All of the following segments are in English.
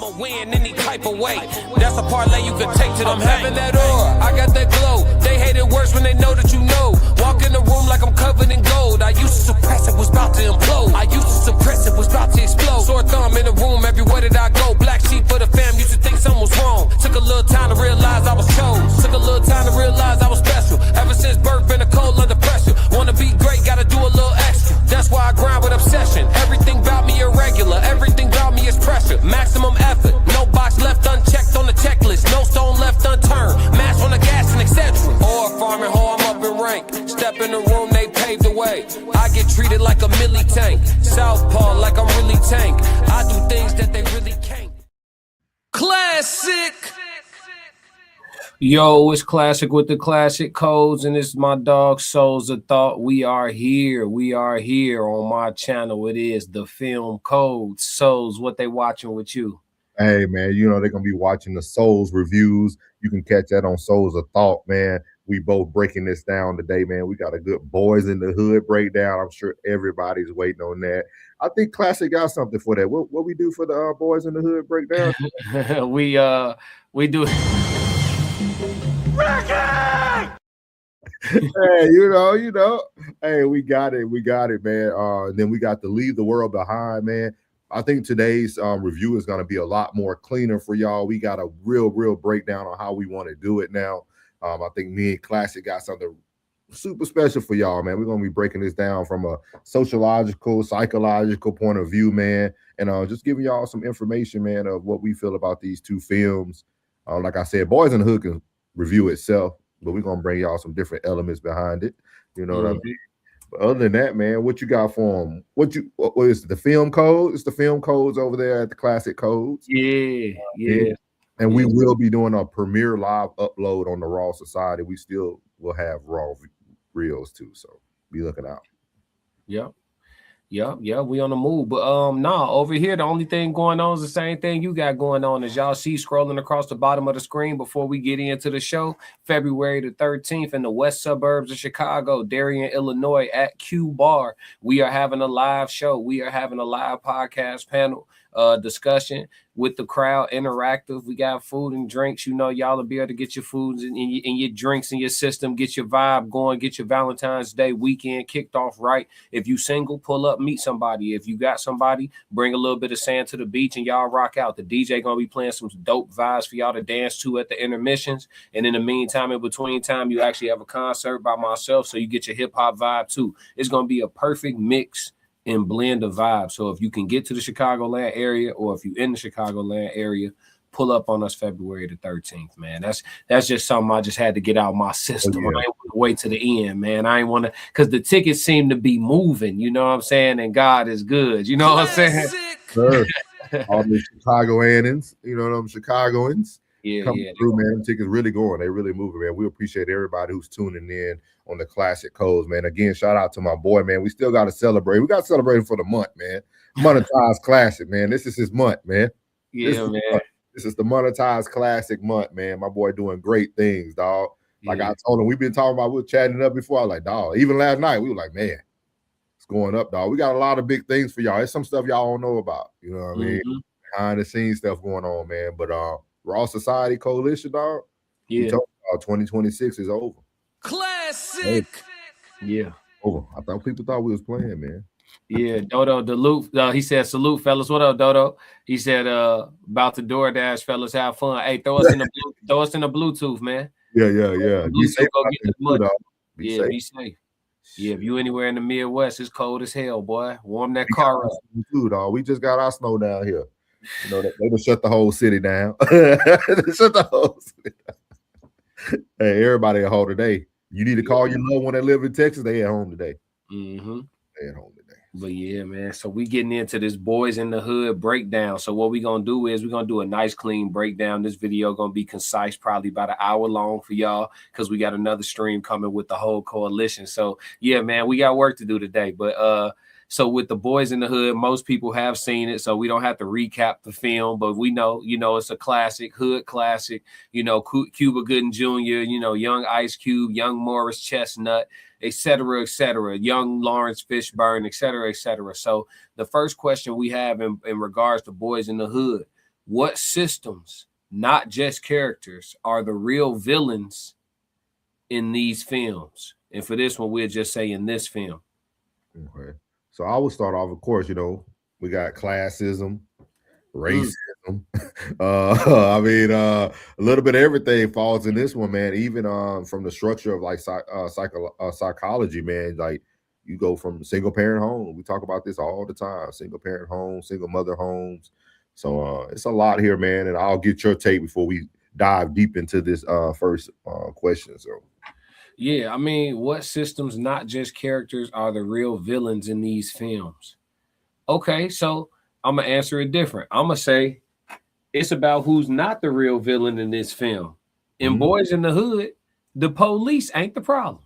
I'ma win any type of way. That's a parlay you can take to them. I'm having that aura, I got that glow. They hate it worse when they know that you know. Walk in the room like I'm covered in gold. I used to suppress it, was about to implode. I used to suppress it, was about to explode. Sore thumb in the room, everywhere that I go. Black sheep for the fam, used to think something was wrong. Took a little time to realize I was chose. Took a little time to realize I was special. Ever since birth, been a cold under pressure. Wanna be great, gotta do a little extra. That's why I grind with obsession. Everything about me irregular, everything about me is pressure. Maximum effort, no box left unchecked on the checklist. No stone left unturned, mash on the gas and etc. Or farming hoe, I'm up in rank. Step in the room, they paved the way. I get treated like a milli tank. Southpaw like I'm really tank. I do things that they really can't. Classic. Yo, it's Classic with the classic codes, and it's my dog Souls of Thought. We are here on my channel. It is the Film Codes. Souls, what they watching with you? Hey man, you know they're gonna be watching the Souls reviews. You can catch that on Souls of Thought, man. We both breaking this down today, man. We got a good Boys in the Hood breakdown. I'm sure everybody's waiting on that. I think Classic got something for that. What we do for the Boys in the Hood breakdown? we do. Hey, you know. Hey, we got it, man. Then we got to Leave the World Behind, man. I think today's review is going to be a lot more cleaner for y'all. We got a real breakdown on how we want to do it now. I think me and Classic got something super special for y'all, man. We're going to be breaking this down from a sociological, psychological point of view, man, and just giving y'all some information, man, of what we feel about these two films. Like I said, Boys in the Hood can review itself, but we're going to bring y'all some different elements behind it. You know what I mean? But other than that, man, what you got for them? What is the film code? It's the film codes over there at the Classic Codes. Yeah. And we will be doing a premiere live upload on the Raw Society. We still will have Raw reels too, so be looking out. Yeah, we on the move. But over here, the only thing going on is the same thing you got going on. As y'all see scrolling across the bottom of the screen before we get into the show, February the 13th in the west suburbs of Chicago, Darien, Illinois, at Q Bar. We are having a live show. We are having a live podcast panel discussion with the crowd, interactive. We got food and drinks. You know, y'all will be able to get your foods and your drinks in your system, get your vibe going, get your Valentine's Day weekend kicked off right. If you single, pull up, meet somebody. If you got somebody, bring a little bit of sand to the beach and y'all rock out. The DJ gonna be playing some dope vibes for y'all to dance to at the intermissions. And in the meantime, in between time, you actually have a concert by myself, so you get your hip hop vibe too. It's gonna be a perfect mix and blend of vibes. So if you can get to the Chicagoland area, or if you're in the Chicagoland area, pull up on us February the 13th, man. That's just something I just had to get out of my system. I ain't want to wait to the end, man. I ain't want to, because the tickets seem to be moving, you know what I'm saying? And God is good, you know what I'm saying? Sure. All the Chicagoans, you know them Chicagoans. Coming through, man. Them tickets really going. They really moving, man. We appreciate everybody who's tuning in on the Classic Codes, man. Again, shout out to my boy, man. We still got to celebrate. We got to celebrate for the month, man. Monetized Classic, man. This is his month, man. This is the Monetized Classic month, man. My boy doing great things, dog. Like I told him, we've been talking about, we were chatting it up before. I was like, dog, even last night, we were like, man, it's going up, dog. We got a lot of big things for y'all. There's some stuff y'all don't know about. You know what I mean? Behind the scenes stuff going on, man. But Raw Society Coalition, dog. Yeah. 2026 is over. Classic. Yeah. Over. I thought people thought we was playing, man. Yeah, Dodo Duluth. He said, salute, fellas. What up, Dodo? He said, about the DoorDash, fellas, have fun. Hey, throw us in the Bluetooth, man. Yeah. Be safe. Go get this money. Be safe. Yeah, if you anywhere in the Midwest, it's cold as hell, boy. Warm that car up. Too, dog. We just got our snow down here. You know, they just shut the whole city down. Shut the whole city down. Hey, everybody at home today. You need to call your loved one that live in Texas. They at home today. They at home today. But yeah, man. So we getting into this Boys in the Hood breakdown. So what we're gonna do is we're gonna do a nice clean breakdown. This video gonna be concise, probably about an hour long for y'all, because we got another stream coming with the whole coalition. So yeah, man, we got work to do today. But so with the Boys in the Hood, most people have seen it, so we don't have to recap the film, but we know, you know, it's a classic, hood classic, you know, Cuba Gooding Jr., you know, young Ice Cube, young Morris Chestnut, et cetera, young Lawrence Fishburne, et cetera, et cetera. So the first question we have in regards to Boys in the Hood, what systems, not just characters, are the real villains in these films? And for this one, we'll just say in this film. Okay. So I would start off, of course, we got classism, Mm. racism. I mean, a little bit of everything falls in this one, man. Even from the structure of like psychology, man. Like you go from single parent home. We talk about this all the time. Single parent homes, single mother homes. So it's a lot here, man. And I'll get your take before we dive deep into this first question. So Yeah, I mean, what systems, not just characters, are the real villains in these films? Okay, so I'm gonna answer it different. I'm gonna say it's about who's not the real villain in this film. In mhm. Boys in the Hood, the police ain't the problem.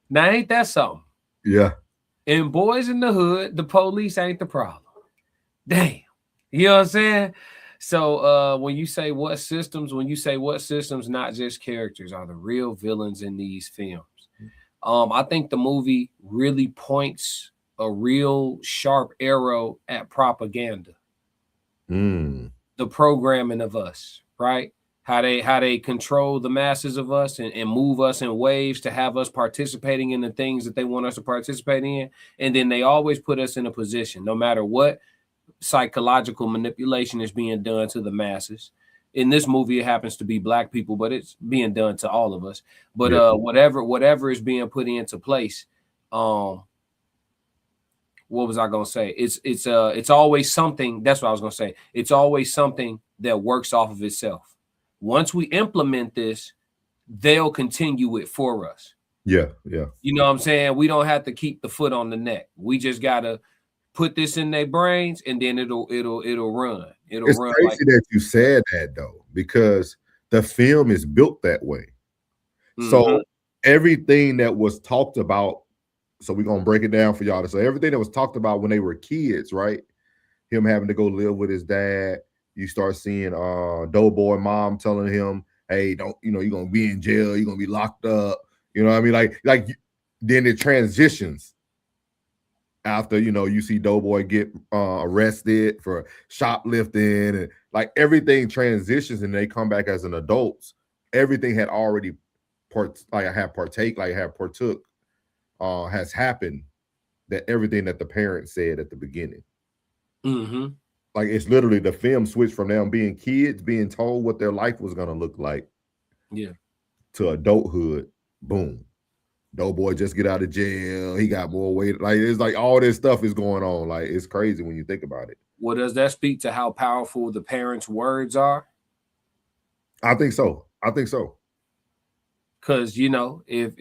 Now, ain't that something? Yeah. In Boys in the Hood, the police ain't the problem. Damn. You know what I'm saying? So when you say what systems, not just characters, are the real villains in these films. I think the movie really points a real sharp arrow at propaganda. Mm. The programming of us, right? How they control the masses of us and move us in waves to have us participating in the things that they want us to participate in. And then they always put us in a position, no matter what psychological manipulation is being done to the masses. In this movie, it happens to be black people, but it's being done to all of us. But Yeah. whatever is being put into place, what was I gonna say? It's always something. That's what I was gonna say. It's always something that works off of itself. Once we implement this, they'll continue it for us. Yeah. Yeah. You know what I'm saying? We don't have to keep the foot on the neck. We just gotta put this in their brains, and then it'll run. It'll It's run like. crazy that you said that though, because the film is built that way. Mm-hmm. So everything that was talked about, so we're gonna break it down for y'all. So everything that was talked about when they were kids, right? Him having to go live with his dad. You start seeing Doughboy mom telling him, hey, don't, you're gonna be in jail, you're gonna be locked up. You know what I mean? Like then it transitions after you see Doughboy get arrested for shoplifting, and like everything transitions and they come back as an adults. Everything had already partook has happened, that everything that the parents said at the beginning. Mm-hmm. Like it's literally the film switched from them being kids being told what their life was gonna look like, Yeah. to adulthood. Boom. Doughboy just get out of jail. He got more weight. Like it's like all this stuff is going on. Like it's crazy when you think about it. Well, does that speak to how powerful the parents' words are? I think so. Because if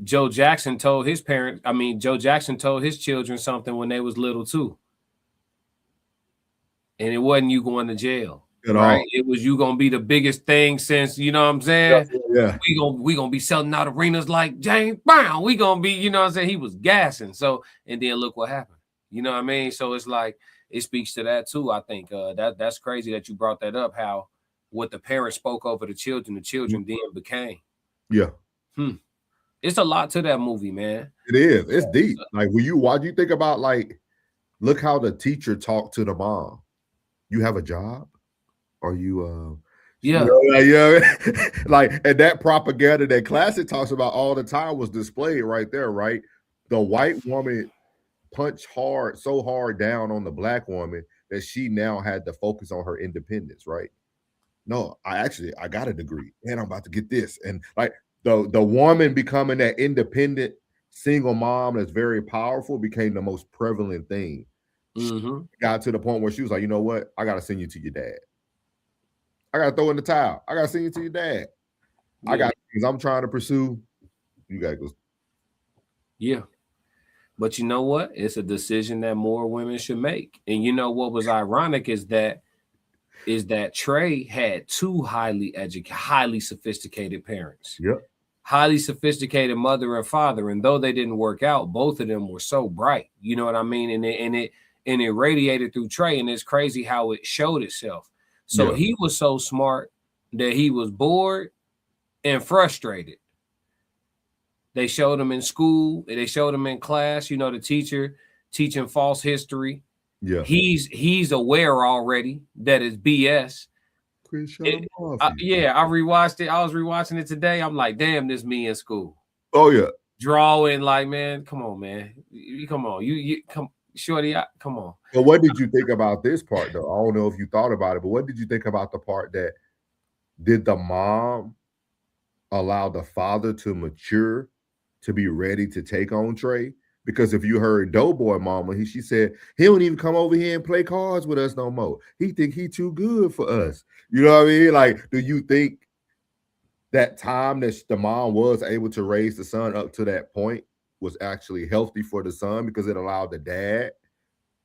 Joe Jackson told his children something when they was little too, and it wasn't you going to jail, At right? all. It was you gonna be the biggest thing since, you know what I'm saying? Yeah. We gonna be selling out arenas like James Brown. We gonna be, you know what I'm saying? He was gassing. So, and then look what happened. You know what I mean? So it's like it speaks to that too. I think that's crazy that you brought that up. How what the parents spoke over the children then became. Yeah. It's a lot to that movie, man. It is. It's deep. Like why do you think about, like, look how the teacher talked to the mom. You have a job? Are you Yeah. Like, and that propaganda that Classic talks about all the time was displayed right there, right? The white woman punched so hard down on the black woman that she now had to focus on her independence, right? No, I got a degree and I'm about to get this. And like the woman becoming that independent single mom that's very powerful became the most prevalent thing. Mm-hmm. Got to the point where she was like, you know what? I gotta send you to your dad. I gotta throw in the towel. I gotta send you to your dad. Yeah. I got things I'm trying to pursue. You gotta go. Yeah. But you know what? It's a decision that more women should make. And you know what was ironic is that Trey had two highly educated, highly sophisticated parents. Yep. Highly sophisticated mother and father. And though they didn't work out, both of them were so bright. You know what I mean? And it radiated through Trey. And it's crazy how it showed itself. So he was so smart that he was bored and frustrated. They showed him in school. They showed him in class. The teacher teaching false history. Yeah. He's aware already that it's BS. Crenshaw Mafia. Yeah, I rewatched it. I was rewatching it today. I'm like, damn, this me in school. Oh yeah. Drawing, like, man, come on, man. You come on. You come, shorty, come on. But what did you think about this part though? I don't know if you thought about it, but what did you think about the part that did the mom allow the father to mature to be ready to take on Trey? Because if you heard Doughboy Mama, she said he don't even come over here and play cards with us no more. He think he too good for us. You know what I mean? Like, do you think that time that the mom was able to raise the son up to that point was actually healthy for the son because it allowed the dad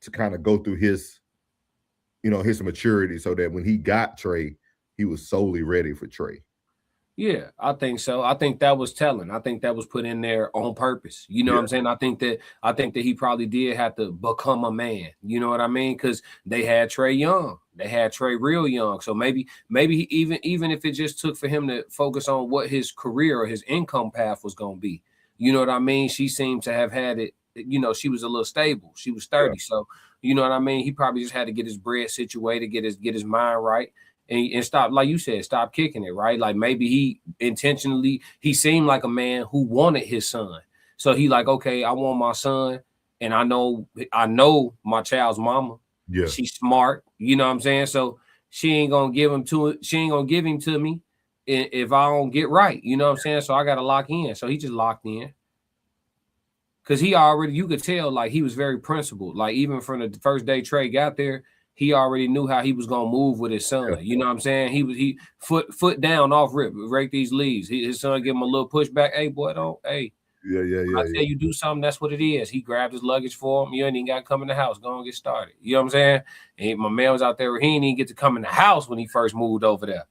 to kind of go through his, his maturity so that when he got Trey, he was solely ready for Trey? Yeah, I think so. I think that was telling. I think that was put in there on purpose. You know what I'm saying? I think that he probably did have to become a man. You know what I mean? Because they had Trey young. They had Trey real young. So maybe even if it just took for him to focus on what his career or his income path was going to be. You know what I mean? She seemed to have had it. She was a little stable. She was 30. So you know what I mean? He probably just had to get his bread situated, get his mind right. And stop, like you said, stop kicking it, right? Like maybe he seemed like a man who wanted his son. So he like, okay, I want my son, and I know my child's mama. Yeah. She's smart, you know what I'm saying? So she ain't gonna give him to me if I don't get right, you know what I'm saying? So I gotta lock in. So he just locked in. Cause you could tell like he was very principled. Like even from the first day Trey got there, he already knew how he was gonna move with his son. You know what I'm saying? He foot down off rip, rake these leaves. His son give him a little pushback. Hey boy, don't hey. Yeah. I tell you do something, that's what it is. He grabbed his luggage for him. You ain't even got to come in the house. Go and get started. You know what I'm saying? And my man was out there. He didn't even get to come in the house when he first moved over there.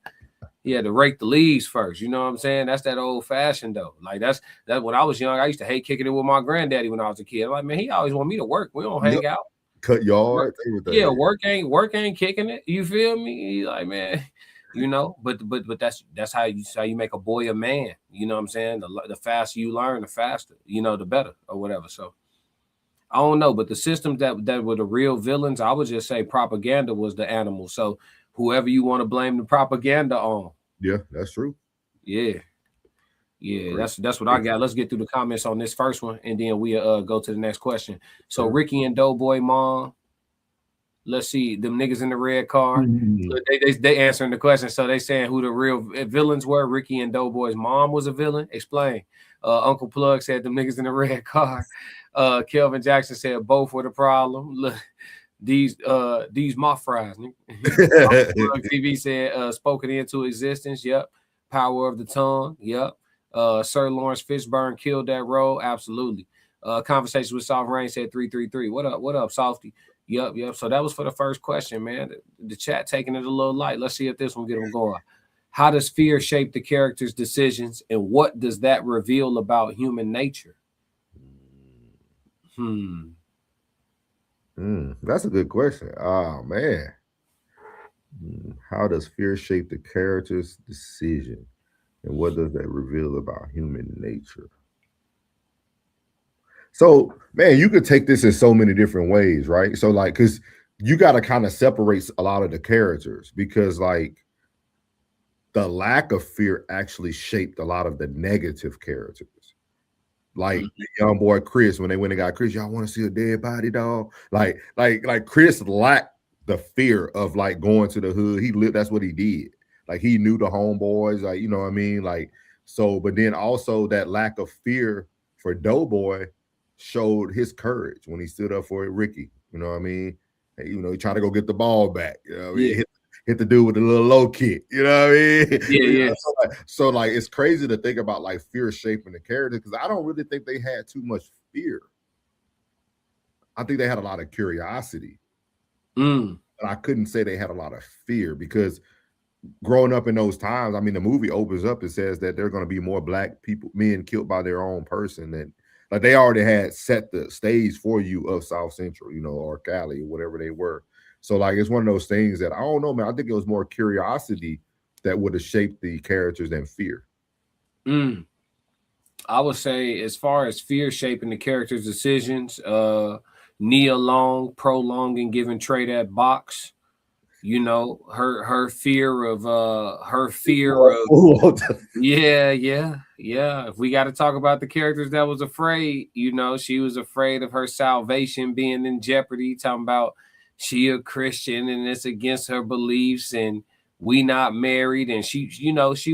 He had to rake the leaves first. You know what I'm saying? That's that old fashioned though. Like that's when I was young. I used to hate kicking it with my granddaddy when I was a kid. I'm like, man, he always want me to work. We don't hang out. Cut yards. Yeah, work ain't kicking it. You feel me? He's like, man, but that's how you make a boy a man. You know what I'm saying? The faster you learn, the faster, the better or whatever. So I don't know, but the systems that were the real villains, I would just say propaganda was the animal. So whoever you want to blame the propaganda on. Yeah, that's true. Yeah. Great. That's what I got. Let's get through the comments on this first one, and then we go to the next question. So Ricky and Doughboy mom, let's see, them niggas in the red car. Mm-hmm. They answering the question. So they saying who the real villains were. Ricky and Doughboy's mom was a villain. Explain. Uncle Plug said them niggas in the red car. Kelvin Jackson said both were the problem. Look, these my fries. Plug TV said spoken into existence. Yep. Power of the tongue. Yep. Sir Lawrence Fishburne killed that role. Absolutely. Conversation with Soft Rain said 333. What up, Softy? Yep. So that was for the first question, man. The chat taking it a little light. Let's see if this one get them going. How does fear shape the character's decisions, and what does that reveal about human nature? That's a good question. Oh man. How does fear shape the character's decision? And what does that reveal about human nature? So, man, you could take this in so many different ways, right? So, like, because you got to kind of separate a lot of the characters because, like, the lack of fear actually shaped a lot of the negative characters. Like the young boy Chris, when they went and got Chris, y'all want to see a dead body, dog? Like Chris lacked the fear of like going to the hood. He lived, that's what he did. Like he knew the homeboys, like, you know what I mean? Like, so, but then also that lack of fear for Doughboy showed his courage when he stood up for Ricky. You know what I mean? And, he tried to go get the ball back. You know what I mean? Hit the dude with a little low kick. You know what I mean? Yeah. So it's crazy to think about like fear shaping the character because I don't really think they had too much fear. I think they had a lot of curiosity. But I couldn't say they had a lot of fear because growing up in those times, I mean, the movie opens up and says that there are going to be more black men killed by their own person. And like they already had set the stage for you of South Central, or Cali or whatever they were. So like, it's one of those things that I don't know, man. I think it was more curiosity that would have shaped the characters than fear. I would say as far as fear shaping the characters' decisions, knee along, prolonging, giving Trey that box. You know, her fear of yeah. If we got to talk about the characters that was afraid, you know, she was afraid of her salvation being in jeopardy, talking about she a Christian and it's against her beliefs and we not married. And she, you know, she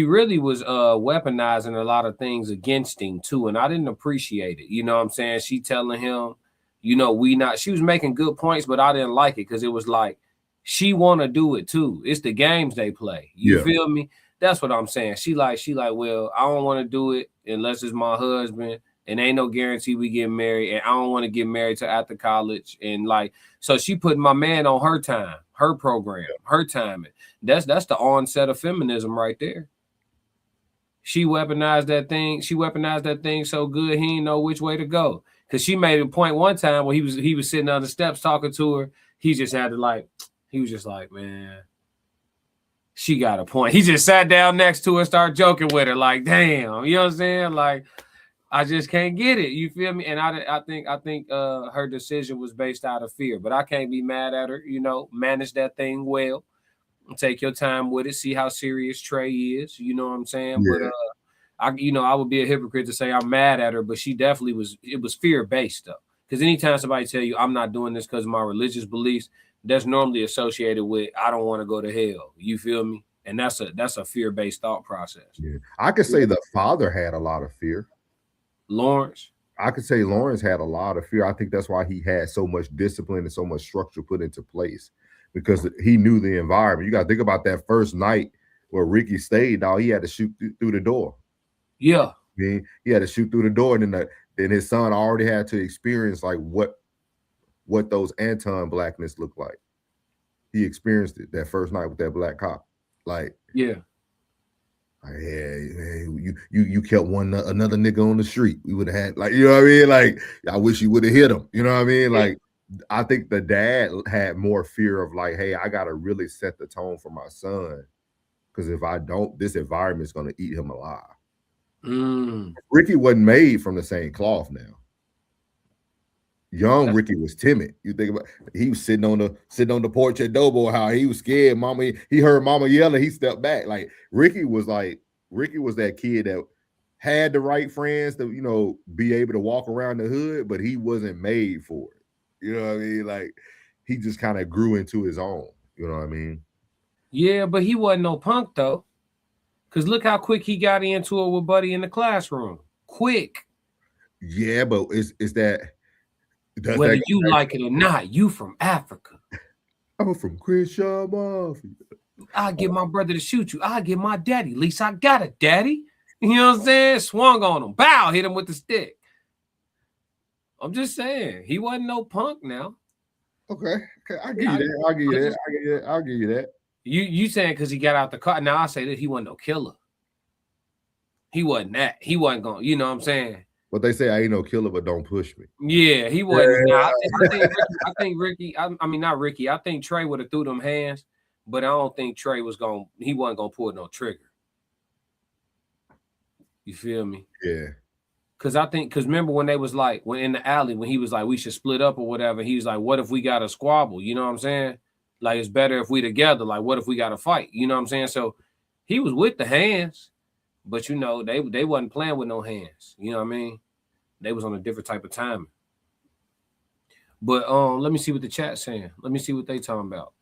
really was weaponizing a lot of things against him too. And I didn't appreciate it. You know what I'm saying? She telling him, you know, she was making good points, but I didn't like it because it was like she want to do it too. It's the games they play. You feel me? That's what I'm saying. She like, well, I don't want to do it unless it's my husband, and ain't no guarantee we get married, and I don't want to get married till after college. And like, so she put my man on her time, her program, her timing. That's the onset of feminism right there. She weaponized that thing. She weaponized that thing so good he didn't know which way to go. Cause she made a point one time when he was sitting on the steps talking to her. He just had to like, he was just like, man, she got a point. He just sat down next to her, started joking with her, like, damn, you know what I'm saying? Like, I just can't get it. You feel me? And I think her decision was based out of fear, but I can't be mad at her. You know, manage that thing well. Take your time with it. See how serious Trey is. You know what I'm saying? Yeah. But I would be a hypocrite to say I'm mad at her, but she definitely was. It was fear based though, because anytime somebody tell you I'm not doing this because of my religious beliefs, that's normally associated with I don't want to go to hell. You feel me? And that's a fear based thought process. Yeah. I could say the father had a lot of fear. Lawrence. I could say Lawrence had a lot of fear. I think that's why he had so much discipline and so much structure put into place because he knew the environment. You got to think about that first night where Ricky stayed. Now he had to shoot through the door. Yeah, I mean, he had to shoot through the door, and then his son already had to experience like what those Anton blackness looked like. He experienced it that first night with that black cop. Like, yeah. Hey, you kept another nigga on the street. We would have had like, you know what I mean? Like, I wish you would have hit him. You know what I mean? Like, I think the dad had more fear of like, hey, I gotta really set the tone for my son. Because if I don't, this environment is gonna eat him alive. Ricky wasn't made from the same cloth now. Young Ricky was timid. You think about he was sitting on the porch at Doughboy House. He was scared. He heard mama yelling. He stepped back. Like Ricky was that kid that had the right friends to, you know, be able to walk around the hood, but he wasn't made for it. You know what I mean? Like he just kind of grew into his own. You know what I mean? Yeah, but he wasn't no punk though. Cause look how quick he got into it with Buddy in the classroom. Quick. Yeah, but it's that. Whether you like it or not, you from Africa. I'm from Crenshaw Mafia. I get my brother to shoot you. I get my daddy. At least I got a daddy. You know what I'm saying? Swung on him. Bow, hit him with the stick. I'm just saying, he wasn't no punk now. Okay. I'll give you that. I'll give you that. You saying because he got out the car. Now I say that he wasn't no killer. He wasn't that. He wasn't going, you know what I'm saying? But they say I ain't no killer, but don't push me. Yeah, he wasn't. Yeah. I think Ricky, I mean, not Ricky. I think Trey would have threw them hands, but I don't think Trey he wasn't going to pull no trigger. You feel me? Yeah. Because remember when they was like, when in the alley, when he was like, we should split up or whatever, he was like, what if we got a squabble? You know what I'm saying? Like, it's better if we together. Like, what if we got a fight? You know what I'm saying? So he was with the hands, but, you know, they wasn't playing with no hands. You know what I mean? They was on a different type of timing. But let me see what the chat's saying. Let me see what they talking about.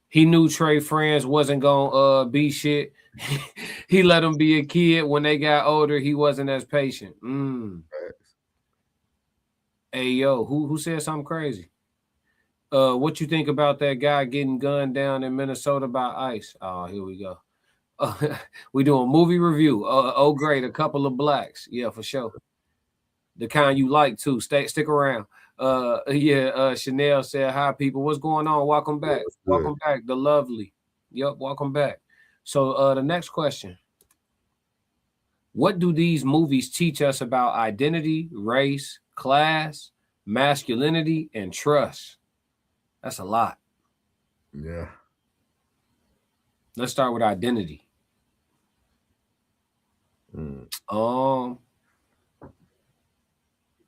He knew Trey friends wasn't gonna be shit. He let them be a kid. When they got older, he wasn't as patient. Hey yo, who said something crazy? What you think about that guy getting gunned down in Minnesota by ICE? Oh, here we go. We doing movie review. Oh, great, a couple of blacks. Yeah, for sure. The kind you like too. Stick around. Chanel said, hi people. What's going on? Welcome back. Welcome back. The lovely. Yep, welcome back. So the next question. What do these movies teach us about identity, race, class, masculinity, and trust? That's a lot. Yeah. Let's start with identity.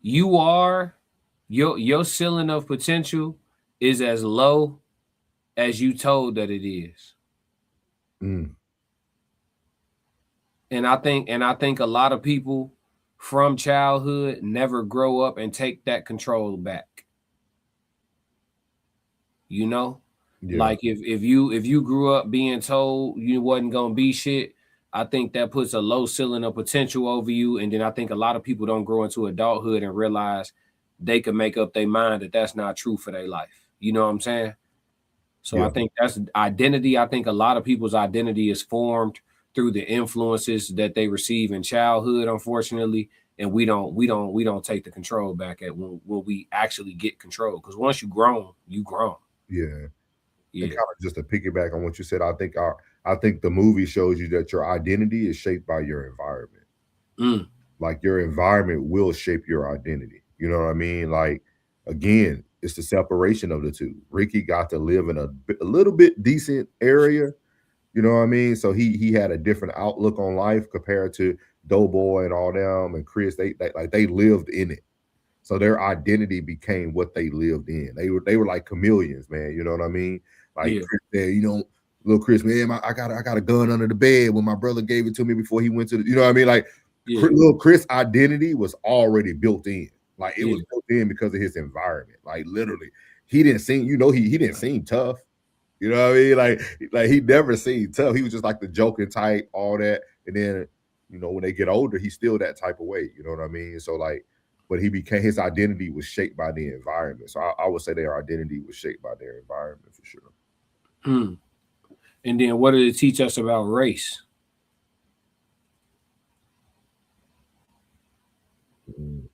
you are your ceiling of potential is as low as you told that it is. Mm. And I think a lot of people from childhood never grow up and take that control back. You know, Yeah. like if you grew up being told you wasn't gonna be shit, I think that puts a low ceiling of potential over you. And then I think a lot of people don't grow into adulthood and realize they can make up their mind that that's not true for their life. You know what I'm saying? So I Yeah. think that's identity. I think a lot of people's identity is formed through the influences that they receive in childhood, unfortunately. And we don't take the control back at when we actually get control. Because once you grown, you grown. Yeah. And Yeah. kind of just to piggyback on what you said, I think the movie shows you that your identity is shaped by your environment. Mm. Like your environment will shape your identity. You know what I mean? Like again, it's the separation of the two. Ricky got to live in a little bit decent area. You know what I mean? So he had a different outlook on life compared to Doughboy and all them and Chris. They lived in it. So their identity became what they lived in. They were like chameleons, man. You know what I mean? Like Yeah. Chris said, little Chris, man, I got a gun under the bed when my brother gave it to me before he went to the, you know what I mean? Like Yeah. little Chris' identity was already built in. Like it Yeah. was built in because of his environment. Like literally, he didn't seem, he didn't seem tough. You know what I mean? Like he never seemed tough. He was just like the joking type, all that. And then, when they get older, he's still that type of way. You know what I mean? So like, but his identity was shaped by the environment. So I would say their identity was shaped by their environment for sure. Mm. And then what did it teach us about race? Mm.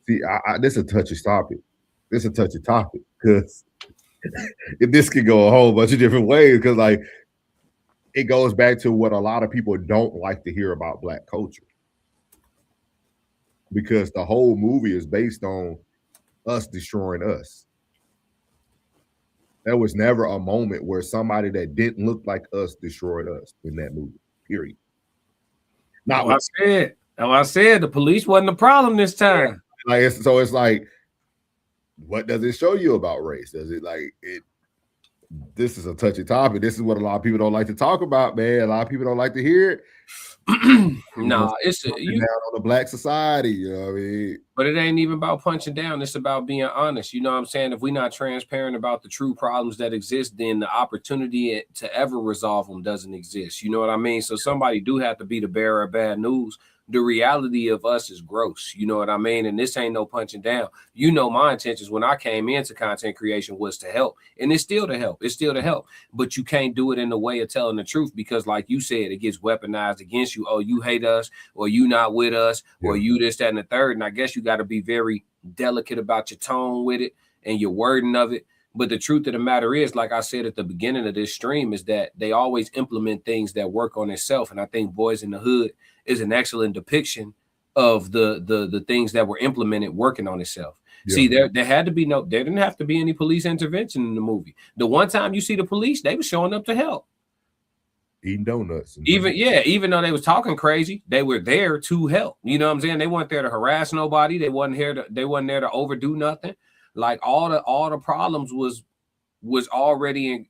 See, this is a touchy topic. This is a touchy topic because this could go a whole bunch of different ways. Because like it goes back to what a lot of people don't like to hear about Black culture, because the whole movie is based on us destroying us. There was never a moment where somebody that didn't look like us destroyed us in that movie. Period. Not I said the police wasn't the problem this time. like it's like, what does it show you about race? Does it like it? This is a touchy topic. This is what a lot of people don't like to talk about, man. A lot of people don't like to hear it. Nah, it's down on the Black society. You know what I mean? But it ain't even about punching down. It's about being honest. You know what I'm saying? If we're not transparent about the true problems that exist, then the opportunity to ever resolve them doesn't exist. You know what I mean? So somebody do have to be the bearer of bad news. The reality of us is gross. You know what I mean? And this ain't no punching down. You know, my intentions when I came into content creation was to help. And it's still to help. It's still to help. But you can't do it in the way of telling the truth because, like you said, it gets weaponized against you. Oh, you hate us, or you not with us, or you this, that, and the third. And I guess you got to be very delicate about your tone with it and your wording of it. But the truth of the matter is, like I said at the beginning of this stream, is that they always implement things that work on itself. And I think Boys in the Hood is an excellent depiction of the things that were implemented working on itself. Yeah. See, there had to be there didn't have to be any police intervention in the movie. The one time you see the police, they were showing up to help. Eating donuts. Even though they was talking crazy, they were there to help. You know what I'm saying? They weren't there to harass nobody. They wasn't there to overdo nothing. Like all the problems was already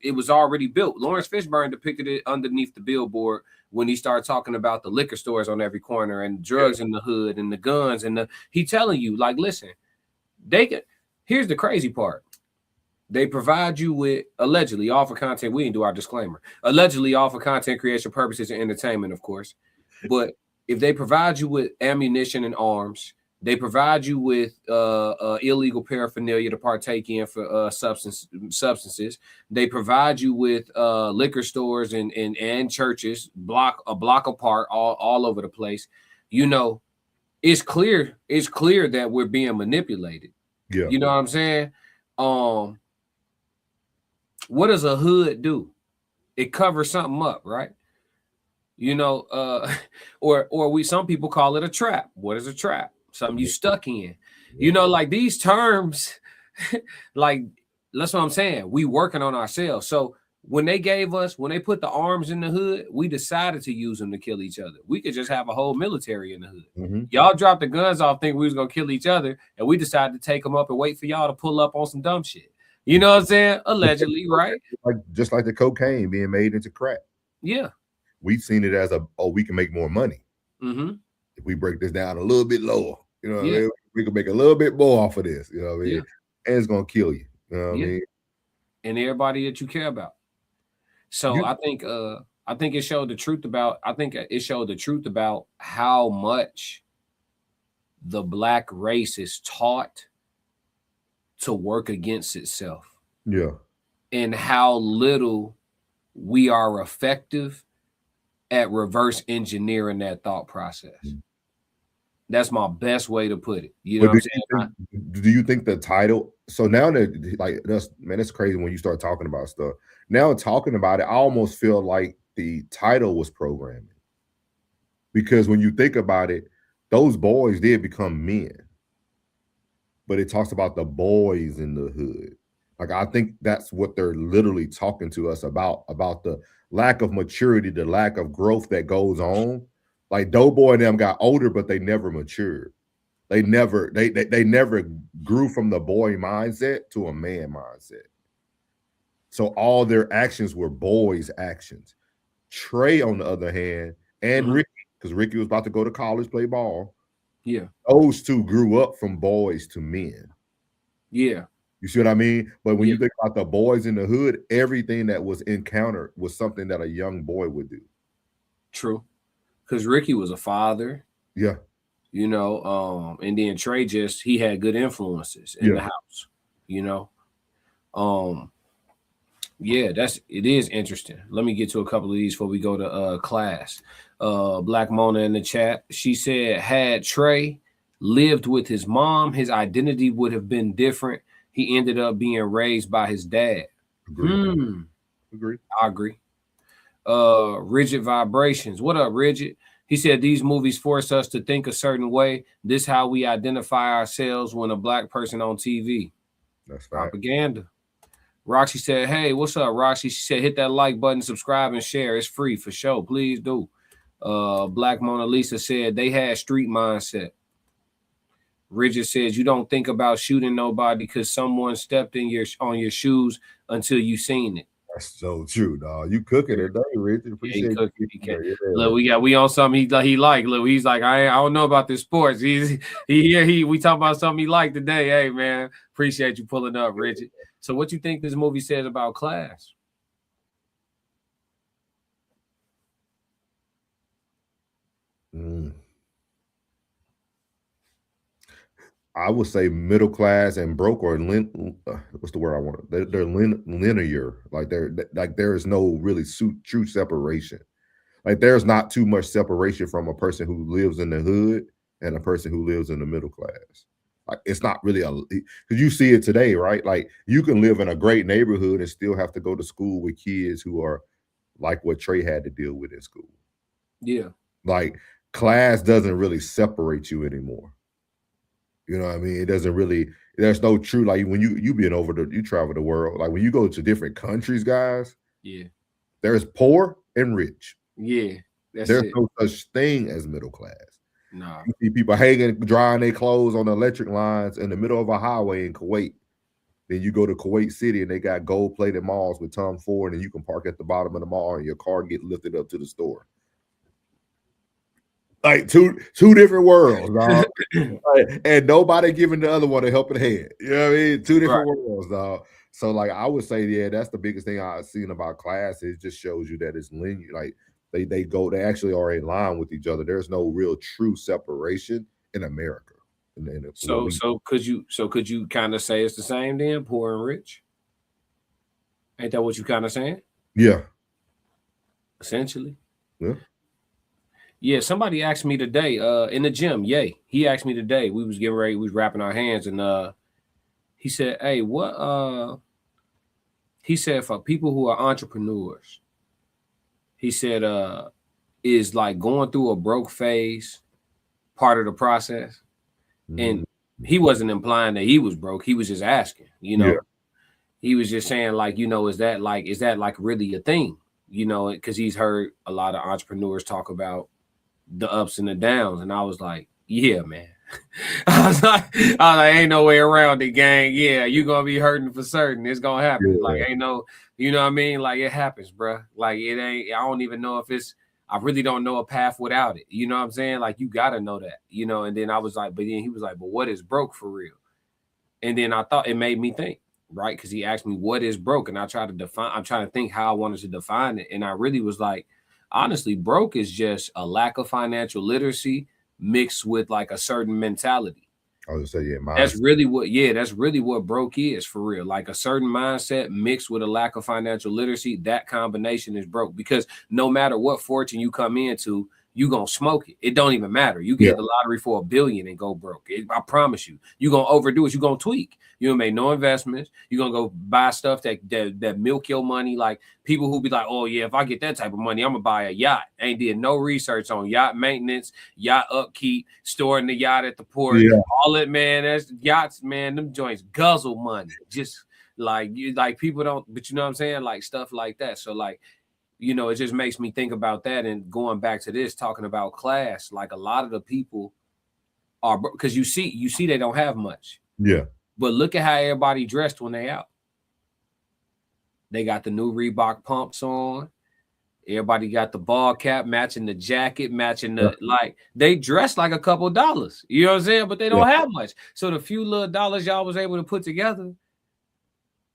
built. Lawrence Fishburne depicted it underneath the billboard when he started talking about the liquor stores on every corner and drugs in the hood and the guns and he telling you, like, listen, here's the crazy part. They provide you with, allegedly, all for content. We didn't do our disclaimer. Allegedly, all for content creation purposes and entertainment, of course. But if they provide you with ammunition and arms, they provide you with illegal paraphernalia to partake in for substances. They provide you with liquor stores and churches, a block apart, all over the place. You know, it's clear that we're being manipulated. Yeah. You know what I'm saying? What does a hood do? It covers something up, right? You know, or some people call it a trap. What is a trap? Something you stuck in. You know, like these terms, like that's what I'm saying. We working on ourselves. So when they put the arms in the hood, we decided to use them to kill each other. We could just have a whole military in the hood. Mm-hmm. Y'all dropped the guns off, think we was gonna kill each other, and we decided to take them up and wait for y'all to pull up on some dumb shit. You know what I'm saying? Allegedly, right? Like just like the cocaine being made into crack. Yeah. We've seen it as we can make more money. Mm-hmm. If we break this down a little bit lower, you know what Yeah. I mean? We can make a little bit more off of this, you know what I mean? Yeah. And it's gonna kill you. You know what I mean? And everybody that you care about. So I think it showed the truth about how much the black race is taught to work against itself. Yeah. And how little we are effective at reverse engineering that thought process. Mm-hmm. That's my best way to put it. You know what I'm saying? Do you think the title? So now that that's crazy when you start talking about stuff. Now talking about it, I almost feel like the title was programming. Because when you think about it, those boys did become men. But it talks about the boys in the hood. Like I think that's what they're literally talking to us about the lack of maturity, the lack of growth that goes on. Like Doughboy and them got older, but they never matured. They never grew from the boy mindset to a man mindset. So all their actions were boys' actions. Trey, on the other hand, and Ricky, because Ricky was about to go to college, play ball. Yeah. Those two grew up from boys to men. Yeah. You see what I mean? But when you think about the boys in the hood, everything that was encountered was something that a young boy would do. True. Because Ricky was a father. Yeah. You know, and then Trey he had good influences in the house, you know. Yeah, it is interesting. Let me get to a couple of these before we go to class. Black Mona in the chat, she said, had Trey lived with his mom, his identity would have been different. He ended up being raised by his dad. Agree. I agree. Rigid Vibrations. What up, Rigid? He said, these movies force us to think a certain way. This how we identify ourselves when a black person on TV. That's propaganda. Roxy said, hey, what's up, Roxy? She said, hit that like button, subscribe, and share. It's free for sure. Please do. Black Mona Lisa said, they had street mindset. Rigid says, you don't think about shooting nobody because someone stepped on your shoes until you seen it. That's so true, dog. You cooking it, don't you, Richard? Appreciate you. Look, we on something he like. Look, he's like, I don't know about this sports. We talking about something he like today. Hey, man, appreciate you pulling up, Richard. So, what you think this movie says about class? I would say middle class and broke, or what's the word I want? They're linear. Like there is no really true separation. Like there's not too much separation from a person who lives in the hood and a person who lives in the middle class. Like it's not really because you see it today, right? Like you can live in a great neighborhood and still have to go to school with kids who are like what Trey had to deal with in school. Yeah. Like class doesn't really separate you anymore. You know what I mean? It doesn't really, there's no true, like when you being you travel the world, like when you go to different countries, guys, there's poor and rich. Yeah. There's no such thing as middle class. Nah. You see people hanging, drying their clothes on the electric lines in the middle of a highway in Kuwait. Then you go to Kuwait City and they got gold-plated malls with Tom Ford, and you can park at the bottom of the mall and your car get lifted up to the store. Like two different worlds, dog. And nobody giving the other one a helping hand. You know what I mean? Two different worlds, dog. So like I would say, yeah, that's the biggest thing I've seen about class. It just shows you that it's linear. Like they actually are in line with each other. There's no real true separation in America. So could you kind of say it's the same then, poor and rich? Ain't that what you kind of saying? Yeah. Essentially. Yeah. Yeah, somebody asked me today in the gym. Yay. He asked me today. We was getting ready, we was wrapping our hands, and he said, hey, what he said for people who are entrepreneurs, he said is like going through a broke phase part of the process. And he wasn't implying that he was broke. He was just asking, you know. he was just saying like, is that like really a thing? Because he's heard a lot of entrepreneurs talk about the ups and the downs, and I was like, yeah, man. Ain't no way around it, gang. Yeah, you gonna be hurting for certain. It's gonna happen. Like, Yeah. ain't no, what I mean? Like, it happens, bro. Like, it ain't. I don't even know if it's. I really don't know a path without it. You know what I'm saying? Like, you gotta know that. And then I was like, but then he was like, but what is broke for real? And then I thought it made me think, right? Because he asked me what is broke, and I tried to define. I'm trying to think how I wanted to define it, and I really was like, honestly, broke is just a lack of financial literacy mixed with like a certain mentality. I was gonna say, yeah, That's mindset. really what broke is for real. Like a certain mindset mixed with a lack of financial literacy, that combination is broke because no matter what fortune you come into, you gonna smoke it. It don't even matter. You Yeah. get the lottery for $1 billion and go broke. I promise you. You gonna overdo it. You gonna tweak. You gonna make no investments. You gonna go buy stuff that milk your money. Like people who be like, oh yeah, if I get that type of money, I'm gonna buy a yacht. Ain't did no research on yacht maintenance, yacht upkeep, storing the yacht at the port. Yeah. All it, man, that's yachts, man. Them joints guzzle money. Just like people don't, but you know what I'm saying? Like stuff like that. So like, it just makes me think about that. And going back to this, talking about class, like a lot of the people are, because you see they don't have much. Yeah. But look at how everybody dressed when they out. They got the new Reebok pumps on. Everybody got the ball cap matching the jacket, matching the like. They dress like a couple dollars. You know what I'm saying? But they don't have much. So the few little dollars y'all was able to put together,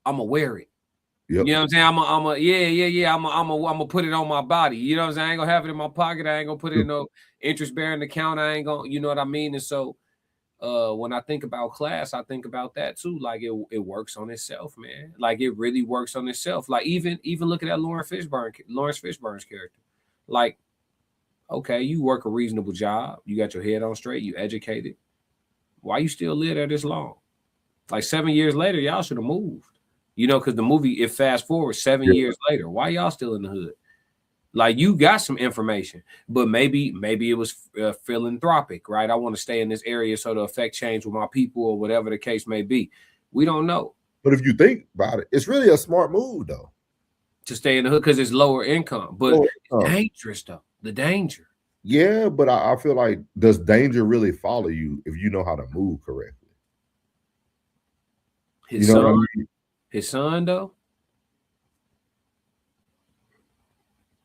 I'ma wear it. Yep. You know what I'm saying? I'm gonna put it on my body. You know what I'm saying? I ain't gonna have it in my pocket. I ain't gonna put it in no interest bearing account. I ain't gonna, you know what I mean? And so when I think about class, I think about that too. Like it works on itself, man. Like it really works on itself. Like even look at that Lawrence Fishburne's character. Like, okay, you work a reasonable job, you got your head on straight, you educated. Why you still live there this long? Like 7 years later, y'all should have moved. Because the movie, it fast forward 7 years later. Why y'all still in the hood? Like you got some information, but maybe it was philanthropic, right? I want to stay in this area so to affect change with my people or whatever the case may be. We don't know. But if you think about it, it's really a smart move though. To stay in the hood because it's lower income, but it's dangerous though. The danger. Yeah, but I feel like, does danger really follow you if you know how to move correctly? His son, what I mean? His son though.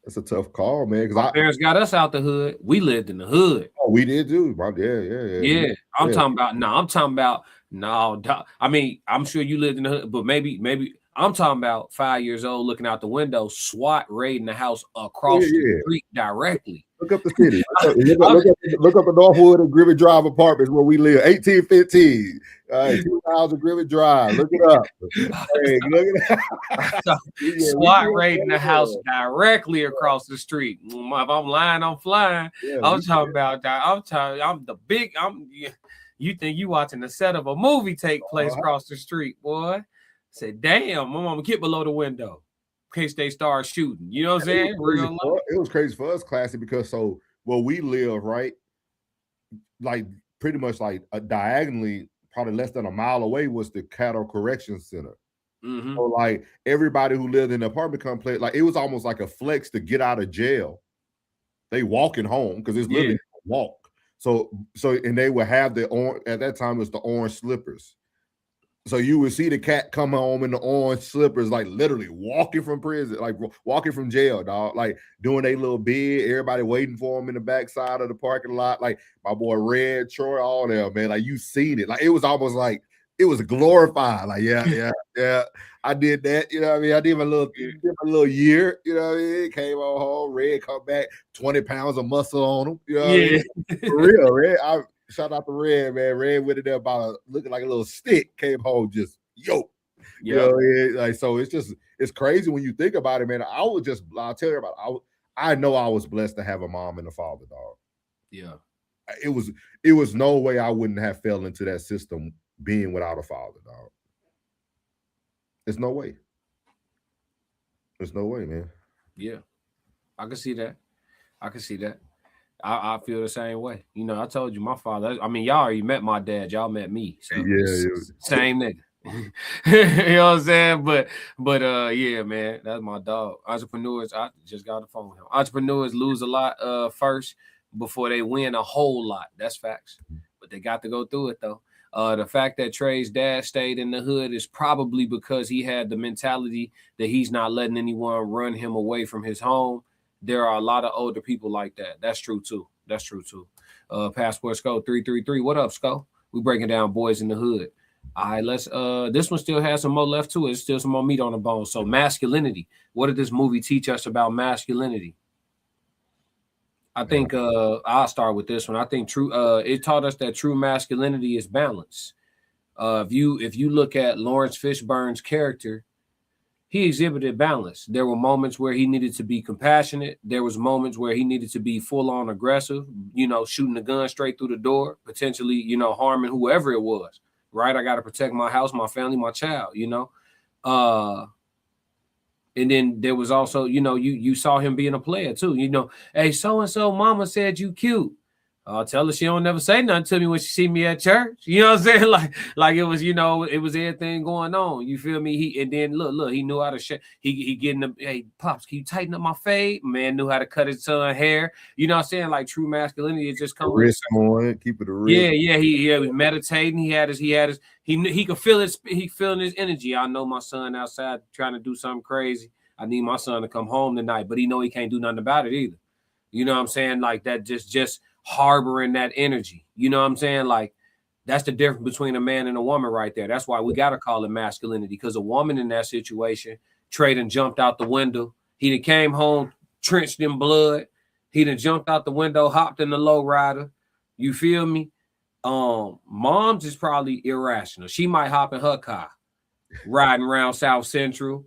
That's a tough call, man. Because my parents got us out the hood. We lived in the hood. Oh, we did too. Yeah. I'm talking about. No, I mean, I'm sure you lived in the hood, but maybe I'm talking about 5 years old looking out the window, SWAT raiding the house across the street directly. Look up the city. Look up the Northwood and Grivet Drive apartments where we live. 1815. 2000 Grivet Drive. Look it up. Hey, look at that. SWAT raiding the house directly across the street. If I'm lying, I'm flying. I'm talking about that. You think you watching the set of a movie take place across the street, boy. Say, damn, my mama, get below the window in case they start shooting. You know what I'm saying? It was crazy for us, Classic, because where we live, right? Like pretty much like diagonally, probably less than a mile away was the Cattle Correction Center. Mm-hmm. So like everybody who lived in the apartment complex, like it was almost like a flex to get out of jail. They walking home because it's literally a walk. So and they would have at that time it was the orange slippers. So you would see the cat come home in the orange slippers, like literally walking from prison, like walking from jail, dog, like doing a little bid, everybody waiting for him in the backside of the parking lot. Like my boy Red, Troy, all them, man. Like you seen it. Like it was almost like it was glorified. Like, yeah. I did that. You know what I mean? I did my little year, you know what I mean? Came on home, Red come back, 20 pounds of muscle on him. You know what I mean? For real, Red. Shout out to Red, man. Red with it there about looking like a little stick. Came home just yo. You know, like so it's crazy when you think about it, man. I'll tell you about it. I know I was blessed to have a mom and a father, dog. Yeah. It was no way I wouldn't have fell into that system being without a father, dog. There's no way. There's no way, man. Yeah. I can see that. I feel the same way. I told you my father. I mean, y'all already met my dad. Y'all met me. So yeah. Same nigga. You know what I'm saying? But yeah, man, that's my dog. Entrepreneurs, I just got the phone with him. Entrepreneurs lose a lot first before they win a whole lot. That's facts. But they got to go through it though. The fact that Trey's dad stayed in the hood is probably because he had the mentality that he's not letting anyone run him away from his home. There are a lot of older people like that. That's true too. That's true too. Passport Sco 333. What up, Sco? We breaking down boys in the hood. All right, let's this one still has some more left to it. It's still some more meat on the bone. So masculinity. What did this movie teach us about masculinity? I think I'll start with this one. I think it taught us that true masculinity is balance. If you look at Lawrence Fishburne's character, he exhibited balance. There were moments where he needed to be compassionate. There was moments where he needed to be full on aggressive, shooting a gun straight through the door, potentially, harming whoever it was. Right? I got to protect my house, my family, my child, and then there was also, you saw him being a player too. Hey, so and so, mama said you cute. I'll tell her she don't never say nothing to me when she see me at church. You know what I'm saying? Like it was, it was everything going on. You feel me? And then look, he knew how to he getting the, hey, pops, can you tighten up my fade? Man knew how to cut his son hair. You know what I'm saying? Like true masculinity, it just comes with keep it a wrist. Yeah. He was meditating. He could feel his feeling his energy. I know my son outside trying to do something crazy. I need my son to come home tonight, but he know he can't do nothing about it either. You know what I'm saying? Like that, just harboring that energy. You know what I'm saying? Like that's the difference between a man and a woman right there. That's why we got to call it masculinity, because a woman in that situation, Trey done jumped out the window. He done came home trenched in blood. He done jumped out the window, hopped in the low rider. You feel me? Mom's is probably irrational. She might hop in her car, riding around South Central.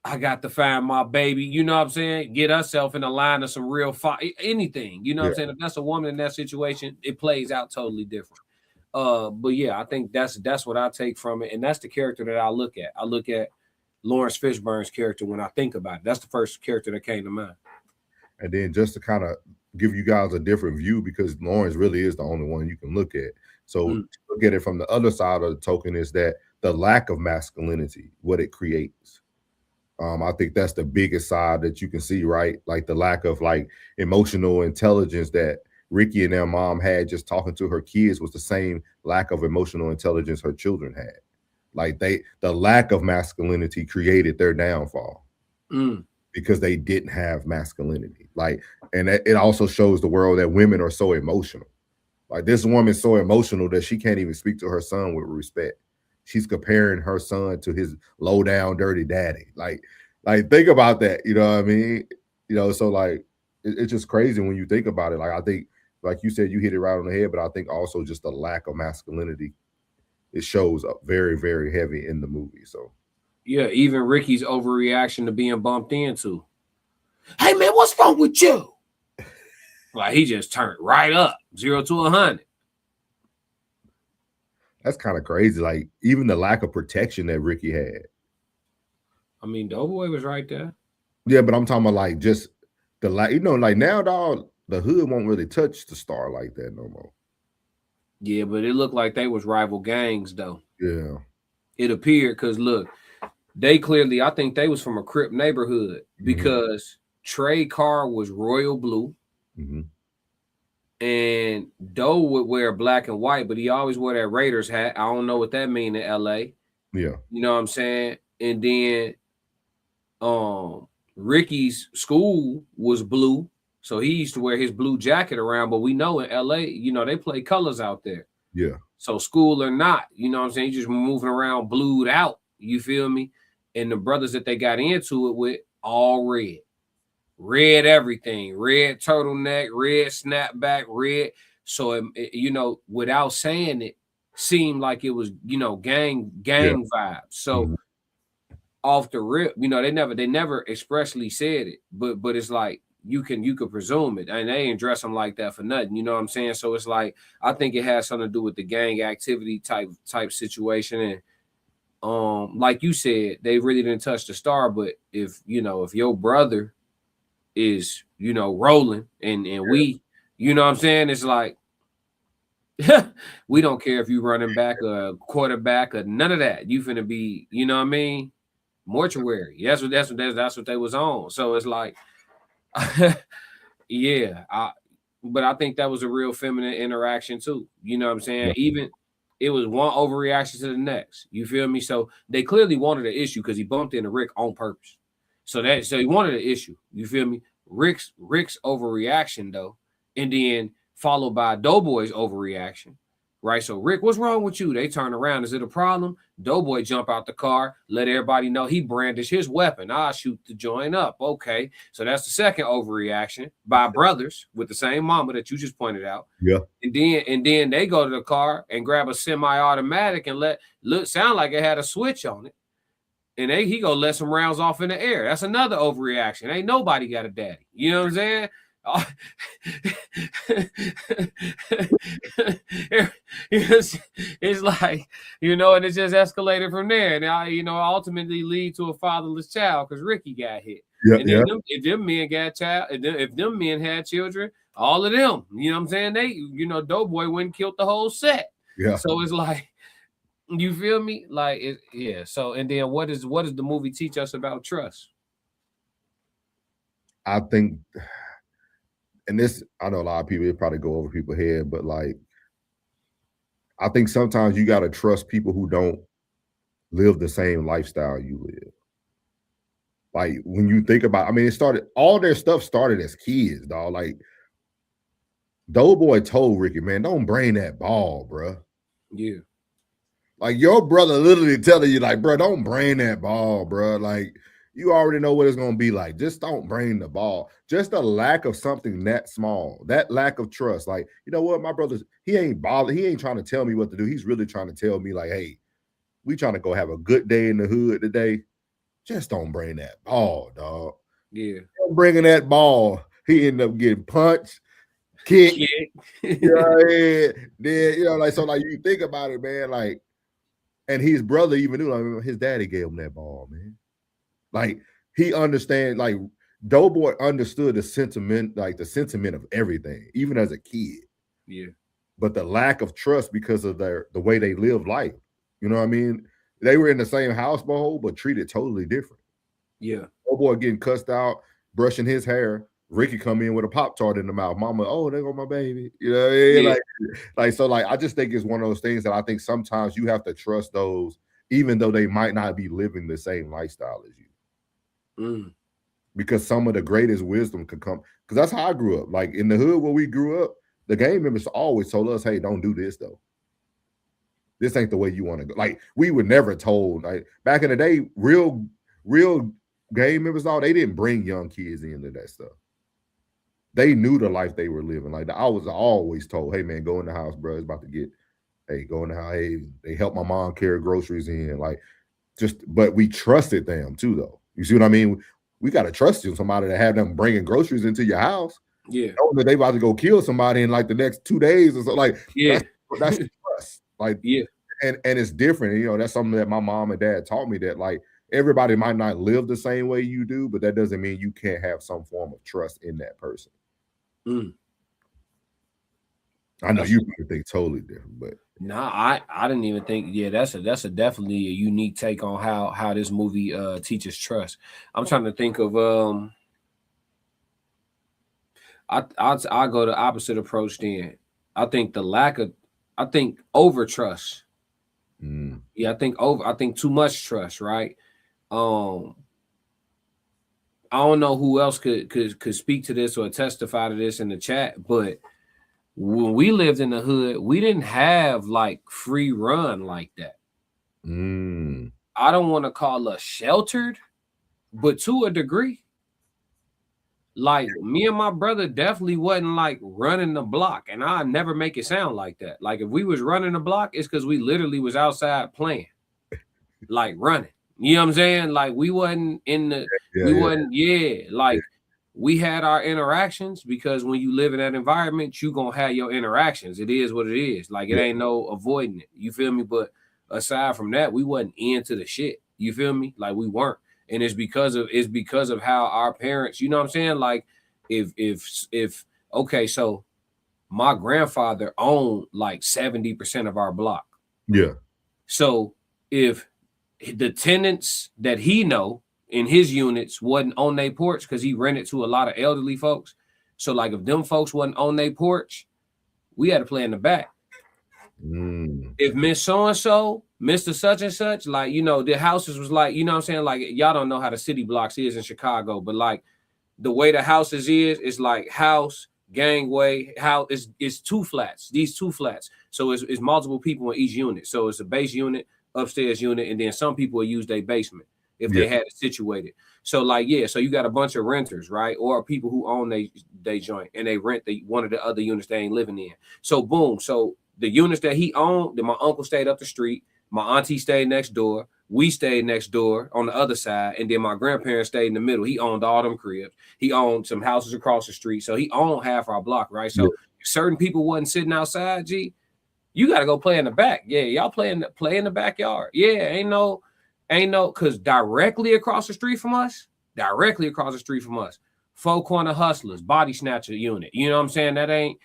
I got to find my baby, you know what I'm saying? Get herself in a line of some real anything, you know what I'm saying? If that's a woman in that situation, it plays out totally different. But yeah, I think that's what I take from it, and that's the character that I look at. I look at Lawrence Fishburne's character when I think about it. That's the first character that came to mind. And then just to kind of give you guys a different view, because Lawrence really is the only one you can look at. So look at it from the other side of the token is that the lack of masculinity, what it creates. I think that's the biggest side that you can see, right? Like the lack of like emotional intelligence that Ricky and their mom had just talking to her kids was the same lack of emotional intelligence her children had. Like the lack of masculinity created their downfall because they didn't have masculinity. Like, and it also shows the world that women are so emotional. Like this woman's so emotional that she can't even speak to her son with respect. She's comparing her son to his low down, dirty daddy. Like think about that. You know what I mean? So like, it's just crazy when you think about it. Like, I think, like you said, you hit it right on the head, but I think also just the lack of masculinity, it shows up very, very heavy in the movie. So yeah, even Ricky's overreaction to being bumped into. Hey man, what's wrong with you? Like he just turned right up, 0 to 100. That's kind of crazy. Like even the lack of protection that Ricky had. I mean, Doughboy was right there. Yeah, but I'm talking about like just the like now, dog, the hood won't really touch the star like that no more. Yeah, but it looked like they was rival gangs though. Yeah. It appeared because look, they clearly, I think they was from a Crip neighborhood because Trey car was royal blue. And Doe would wear black and white, but he always wore that Raiders hat. I don't know what that mean in LA. Yeah. You know what I'm saying? And then Ricky's school was blue. So he used to wear his blue jacket around, but we know in LA, they play colors out there. Yeah. So school or not, you know what I'm saying? You just moving around blued out. You feel me? And the brothers that they got into it with, all red. Red everything, red turtleneck, red snapback, red. So it, without saying it, seemed like it was, gang vibes. So off the rip, they never expressly said it, but it's like you could presume it, and they ain't dress them like that for nothing. You know what I'm saying? So it's like I think it has something to do with the gang activity type situation, and like you said, they really didn't touch the star. But if your brother is rolling and we, you know what I'm saying, it's like We don't care if you running back or quarterback or none of that. You finna be, you know what I mean? Mortuary. That's what they was on. So it's like, yeah, but I think that was a real feminine interaction too. You know what I'm saying? Yeah. Even it was one overreaction to the next. You feel me? So they clearly wanted an issue because he bumped into Rick on purpose. So he wanted an issue. You feel me? Rick's overreaction though, and then followed by Doughboy's overreaction. Right. So Rick, what's wrong with you? They turn around. Is it a problem? Doughboy jump out the car, let everybody know he brandished his weapon. I'll shoot the joint up. Okay. So that's the second overreaction by brothers with the same mama that you just pointed out. Yeah. And then they go to the car and grab a semi-automatic and look sound like it had a switch on it. And he go let some rounds off in the air. That's another overreaction. Ain't nobody got a daddy. You know what I'm saying? It's like, and it just escalated from there. And ultimately lead to a fatherless child because Ricky got hit. Yeah. And then if them men got child, if them men had children, all of them, you know what I'm saying? They, Doughboy went and killed the whole set. Yeah. So it's like, you feel me? Like, yeah. So, and then what does the movie teach us about trust? I think, and this, I know a lot of people, it probably go over people's head, but like, I think sometimes you got to trust people who don't live the same lifestyle you live. Like when you think about, I mean, all their stuff started as kids, dog. Like Doughboy told Ricky, man, don't bring that ball, bro. Yeah. Like your brother literally telling you, like, bro, don't bring that ball, bro. Like you already know what it's gonna be like. Just don't bring the ball. Just a lack of something that small, that lack of trust. Like, you know what, my brother's he ain't bothered. He ain't trying to tell me what to do. He's really trying to tell me, like, hey, we trying to go have a good day in the hood today. Just don't bring that ball, dog. Yeah. Don't bringing that ball. He ended up getting punched, kicked. Then, like, so like you think about it, man, like, and his brother even knew, like, his daddy gave him that ball, man. Like, he understand, like, Doughboy understood the sentiment of everything, even as a kid. Yeah. But the lack of trust because of the way they live life. You know what I mean? They were in the same household, but treated totally different. Yeah. Doughboy getting cussed out, brushing his hair. Ricky come in with a Pop-Tart in the mouth. Mama, oh, there go my baby. You know what I mean? Yeah. Like, so like, I just think it's one of those things that I think sometimes you have to trust those, even though they might not be living the same lifestyle as you. Because some of the greatest wisdom could come, because that's how I grew up. Like in the hood where we grew up, the gang members always told us, hey, don't do this though. This ain't the way you want to go. Like we were never told, like back in the day, real gang members, they didn't bring young kids into that stuff. They knew the life they were living. Like I was always told, hey man, go in the house, bro. It's about to get, hey, go in the house. Hey, they helped my mom carry groceries in. Like but we trusted them too, though. You see what I mean? We got to trust you, somebody to have them bringing groceries into your house. Yeah. Knowing that they about to go kill somebody in like the next 2 days or so. Like, yeah, that's trust. Like, yeah. And it's different. That's something that my mom and dad taught me, that like everybody might not live the same way you do, but that doesn't mean you can't have some form of trust in that person. I know you think totally different, but I didn't even think. Yeah, that's a definitely a unique take on how this movie teaches trust. I'm trying to think of I go the opposite approach then. I think over trust. Yeah, I think too much trust, right? I don't know who else could speak to this or testify to this in the chat, but when we lived in the hood, we didn't have like free run like that. I don't want to call us sheltered, but to a degree. Like me and my brother definitely wasn't like running the block, and I never make it sound like that. Like if we was running the block, it's because we literally was outside playing, like running. You know what I'm saying? Like we wasn't in the, we had our interactions, because when you live in that environment, you gonna have your interactions. It is what it is. Like it ain't no avoiding it. You feel me? But aside from that, we wasn't into the shit. You feel me? Like we weren't. And it's because of how our parents, you know what I'm saying? Like if okay, so my grandfather owned like 70% of our block. Yeah. So if the tenants that he know in his units wasn't on their porch, because he rented to a lot of elderly folks. So like if them folks wasn't on their porch, we had to play in the back. If Miss So-and-so, Mr. Such and such, like, you know, the houses was like, you know what I'm saying? Like, y'all don't know how the city blocks is in Chicago, but like the way the houses is like house, gangway, how it's two flats, these two flats. So it's multiple people in each unit. So it's a base unit, upstairs unit, and then some people will use their basement if they had it situated. So like, yeah, so you got a bunch of renters, right? Or people who own they joint and they rent one of the other units they ain't living in. So boom. So the units that he owned, that my uncle stayed up the street, my auntie stayed next door, we stayed next door on the other side, and then my grandparents stayed in the middle. He owned all them cribs. He owned some houses across the street. So he owned half our block, right? So if certain people wasn't sitting outside, G, you got to go play in the back. Yeah, y'all play in the backyard. Yeah, ain't no, because directly across the street from us, Four Corner Hustlers, Body Snatcher unit. You know what I'm saying? That ain't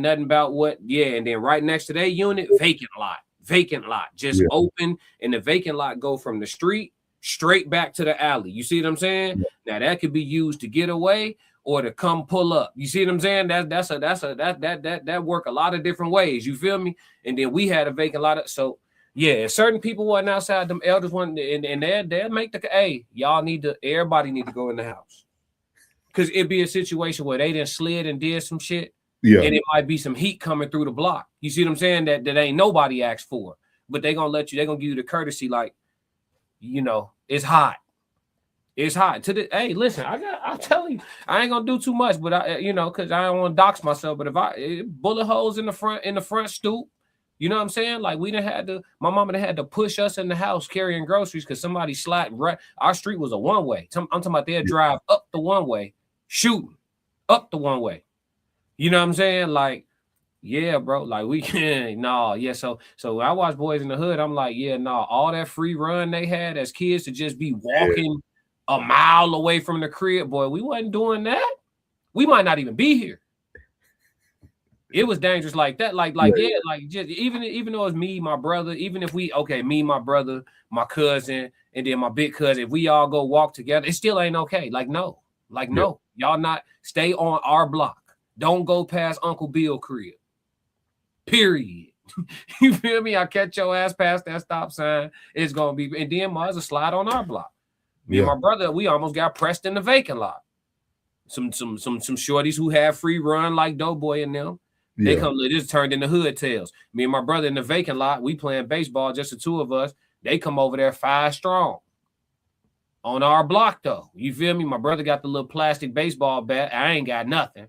nothing about what. Yeah, and then right next to that unit, vacant lot, just open, and the vacant lot go from the street straight back to the alley. You see what I'm saying? Now that could be used to get away or to come pull up. You see what I'm saying? That work a lot of different ways. You feel me? And then we had a vacant lot. So yeah, certain people wasn't outside. Them elders wasn't, and they'll make the everybody need to go in the house, because it'd be a situation where they done slid and did some shit. Yeah. And it might be some heat coming through the block. You see what I'm saying? That ain't nobody asked for. But they're going to give you the courtesy, like, you know, it's hot. It's hot. Hey, listen, I'll tell you, I ain't going to do too much, but because I don't want to dox myself. But if bullet holes in the front stoop, you know what I'm saying? Like my mama had to push us in the house carrying groceries because somebody slid right. Our street was a one-way. I'm talking about they'd drive up the one-way, shooting up the one-way. You know what I'm saying? Like, yeah, bro. Like we can So when I watch Boys in the Hood, I'm like, all that free run they had as kids to just be walking a mile away from the crib, boy, we wasn't doing that. We might not even be here. It was dangerous like that. Just even though it's me, my brother, even if me, my brother, my cousin, and then my big cousin, if we all go walk together, it still ain't okay. No, y'all not stay on our block. Don't go past Uncle Bill crib. Period. You feel me? I catch your ass past that stop sign. It's gonna be, and then might as well slide on our block. Me and my brother, we almost got pressed in the vacant lot. Some shorties who have free run like Doughboy and them. They just turned into hood tales. Me and my brother in the vacant lot, we playing baseball, just the two of us. They come over there 5 strong. On our block though. You feel me? My brother got the little plastic baseball bat. I ain't got nothing.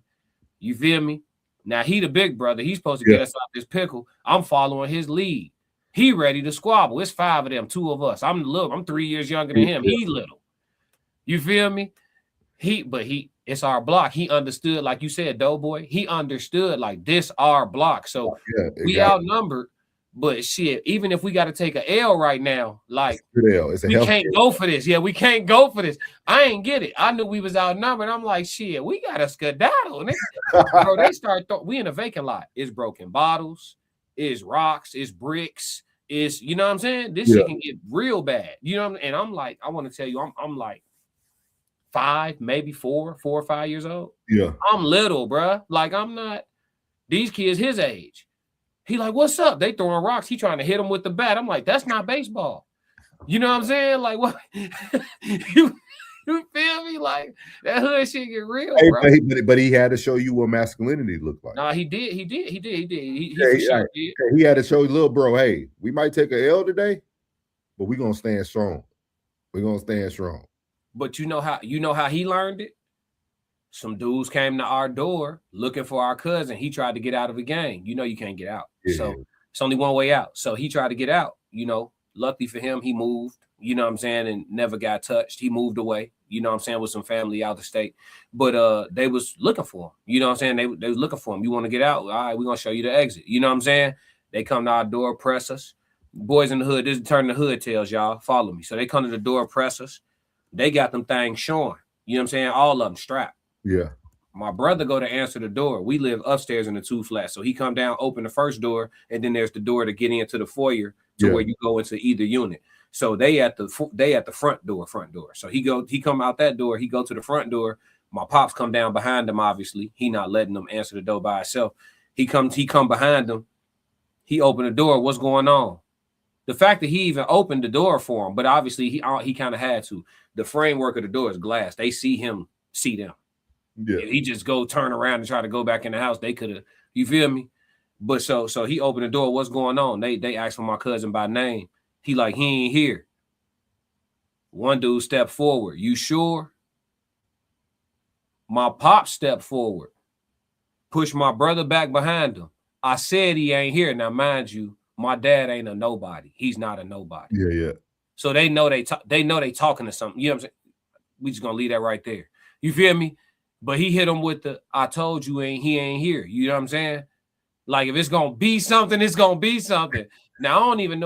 You feel me? Now he the big brother. He's supposed to get us out this pickle. I'm following his lead. He ready to squabble. It's 5 of them, 2 of us. I'm little. I'm 3 years younger than him. He little. You feel me? It's our block. He understood, like you said, Doughboy. He understood like this our block. So we outnumbered. But shit, even if we got to take a L right now, like we can't go for this. Yeah, we can't go for this. I ain't get it. I knew we was outnumbered. I'm like, shit, we got to skedaddle. Bro, they start. We in a vacant lot. It's broken bottles. It's rocks. It's bricks. It's, you know what I'm saying? This shit can get real bad. You know what I mean? And I'm like, I want to tell you, I'm like 5, maybe 4 or 5 years old. Yeah, I'm little, bro. Like I'm not. These kids his age. He like, what's up? They throwing rocks. He trying to hit him with the bat. I'm like, that's not baseball. You know what I'm saying? Like, what? you feel me? Like, that hood shit get real, bro. But he had to show you what masculinity looked like. Nah, he did. He had to show you, little bro, hey, we might take a L today, but we're going to stand strong. We're going to stand strong. But you know how he learned it? Some dudes came to our door looking for our cousin. He tried to get out of the game. You know you can't get out. Yeah. So it's only one way out. So he tried to get out. You know, luckily for him, he moved, you know what I'm saying, and never got touched. He moved away, you know what I'm saying, with some family out of state. But they was looking for him. You know what I'm saying? They was looking for him. You want to get out? All right, we're going to show you the exit. You know what I'm saying? They come to our door, press us. Boys in the Hood, this is turning the hood tales, y'all. Follow me. So they come to the door, press us. They got them things showing. You know what I'm saying? All of them strapped. Yeah. My brother go to answer the door. We live upstairs in the 2 flat. So he come down, open the first door, and then there's the door to get into the foyer to where you go into either unit. So they at the front door. So he come out that door, he go to the front door. My pops come down behind him, obviously. He not letting them answer the door by himself. He come behind them. He opened the door. What's going on? The fact that he even opened the door for him, but obviously he kind of had to. The framework of the door is glass. They see him, see them. Yeah. If he just go turn around and try to go back in the house, they could have, you feel me? But so he opened the door. What's going on? They asked for my cousin by name. He like, he ain't here. One dude stepped forward. You sure? My pop stepped forward. Pushed my brother back behind him. I said he ain't here. Now, mind you, my dad ain't a nobody. He's not a nobody. Yeah. So they know they talking to something. You know what I'm saying? We just gonna leave that right there. You feel me? But he hit him with the, I told you he ain't here. You know what I'm saying? Like, if it's gonna be something, it's gonna be something. Now, I don't even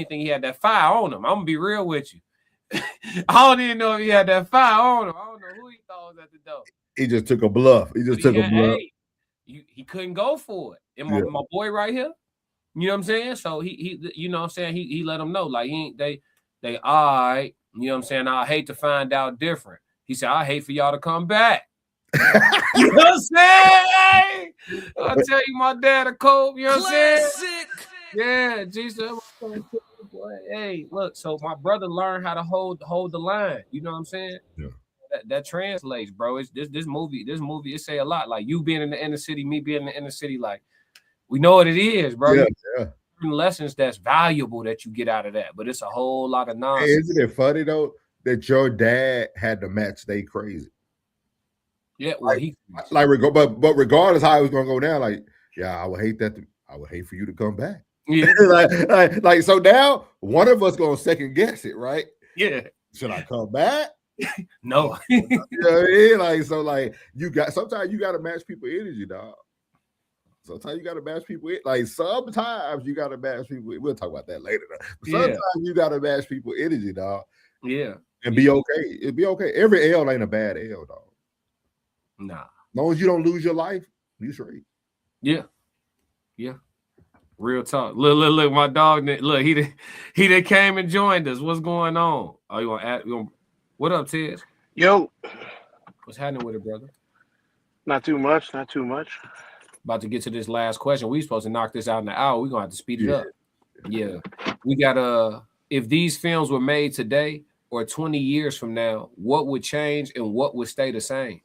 think he had that fire on him. I'm gonna be real with you. I don't even know if he had that fire on him. I don't know who he thought was at the door. He just took a bluff. He couldn't go for it. And my boy right here, you know what I'm saying? So he you know what I'm saying? He let them know, like, they all right, you know what I'm saying? I hate to find out different. He said, I hate for y'all to come back. You know what I'm saying? I'll tell you, my dad a cope, you know what I'm saying? Yeah, Jesus. Hey, look, so my brother learned how to hold the line. You know what I'm saying? Yeah. That translates, bro. It's this movie, it say a lot. Like, you being in the inner city, me being in the inner city, like, we know what it is, bro. Yeah. Lessons that's valuable that you get out of that, but it's a whole lot of nonsense. Hey, isn't it funny though that your dad had to match they crazy? Yeah, well, but regardless how it was gonna go down, like, yeah, I would hate that. I would hate for you to come back. Yeah, like so now one of us gonna second guess it, right? Yeah. Should I come back? No. You know what I mean? Like, so like sometimes you gotta match people energy, dog. Sometimes you gotta match people. Like, sometimes you gotta match people. We'll talk about that later. Sometimes you gotta match people energy, dog. Yeah. And be okay. It'd be okay. Every L ain't a bad L, dog. Nah. As long as you don't lose your life, you straight. Yeah. Real talk. Look, my dog. Look, he done came and joined us. What's going on? Oh, you want to what up, Ted? Yo. What's happening with it, brother? Not too much. About to get to this last question. We supposed to knock this out in an hour. We're gonna have to speed it up. Yeah. We got if these films were made today or 20 years from now, what would change and what would stay the same?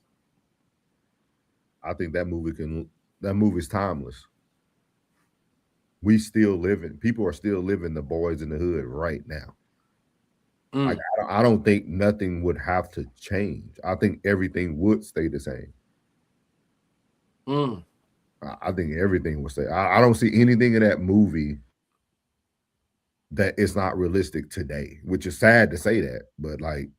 I think that movie's timeless. We still living. People are still living the Boys in the Hood right now. Like, I don't think nothing would have to change. I think everything would stay the same. I think everything would stay. I don't see anything in that movie that it's not realistic today, which is sad to say that, but like,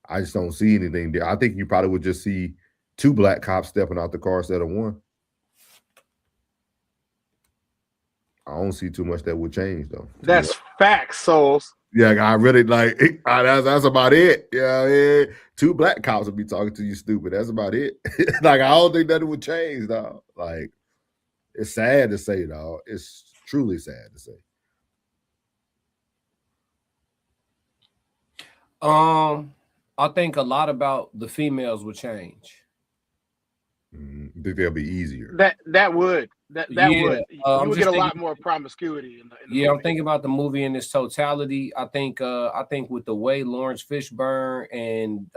I just don't see anything there. I think you probably would just see 2 black cops stepping out the car instead of 1. I don't see too much that would change though. That's facts, souls. Yeah, I really like that's about it. Yeah, 2 black cops would be talking to you stupid. That's about it. Like, I don't think that it would change, dog. Like, it's sad to say, dog. It's truly sad to say. I think a lot about the females would change. I think they'll be easier. That would. That would. You would get a lot more promiscuity. In the movie. I'm thinking about the movie in its totality. I think with the way Lawrence Fishburne and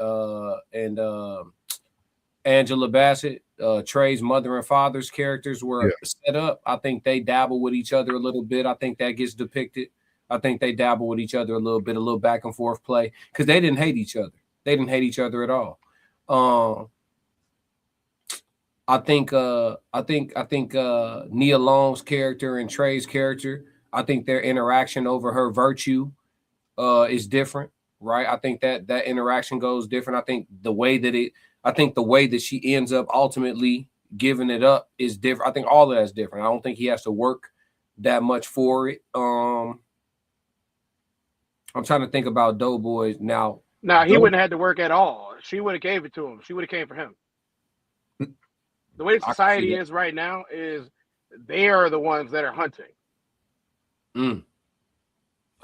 Angela Bassett, Trey's mother and father's characters were set up, I think they dabble with each other a little bit. I think that gets depicted. I think they dabble with each other a little bit, a little back and forth play, because they didn't hate each other. They didn't hate each other at all. I think Nia Long's character and Trey's character, I think their interaction over her virtue is different, right? I think that interaction goes different. I think the way that she ends up ultimately giving it up is different. I think all of that's different. I don't think he has to work that much for it. I'm trying to think about Doughboys now. He wouldn't have had to work at all. She would have gave it to him. She would have came for him. The way society is right now is they are the ones that are hunting. I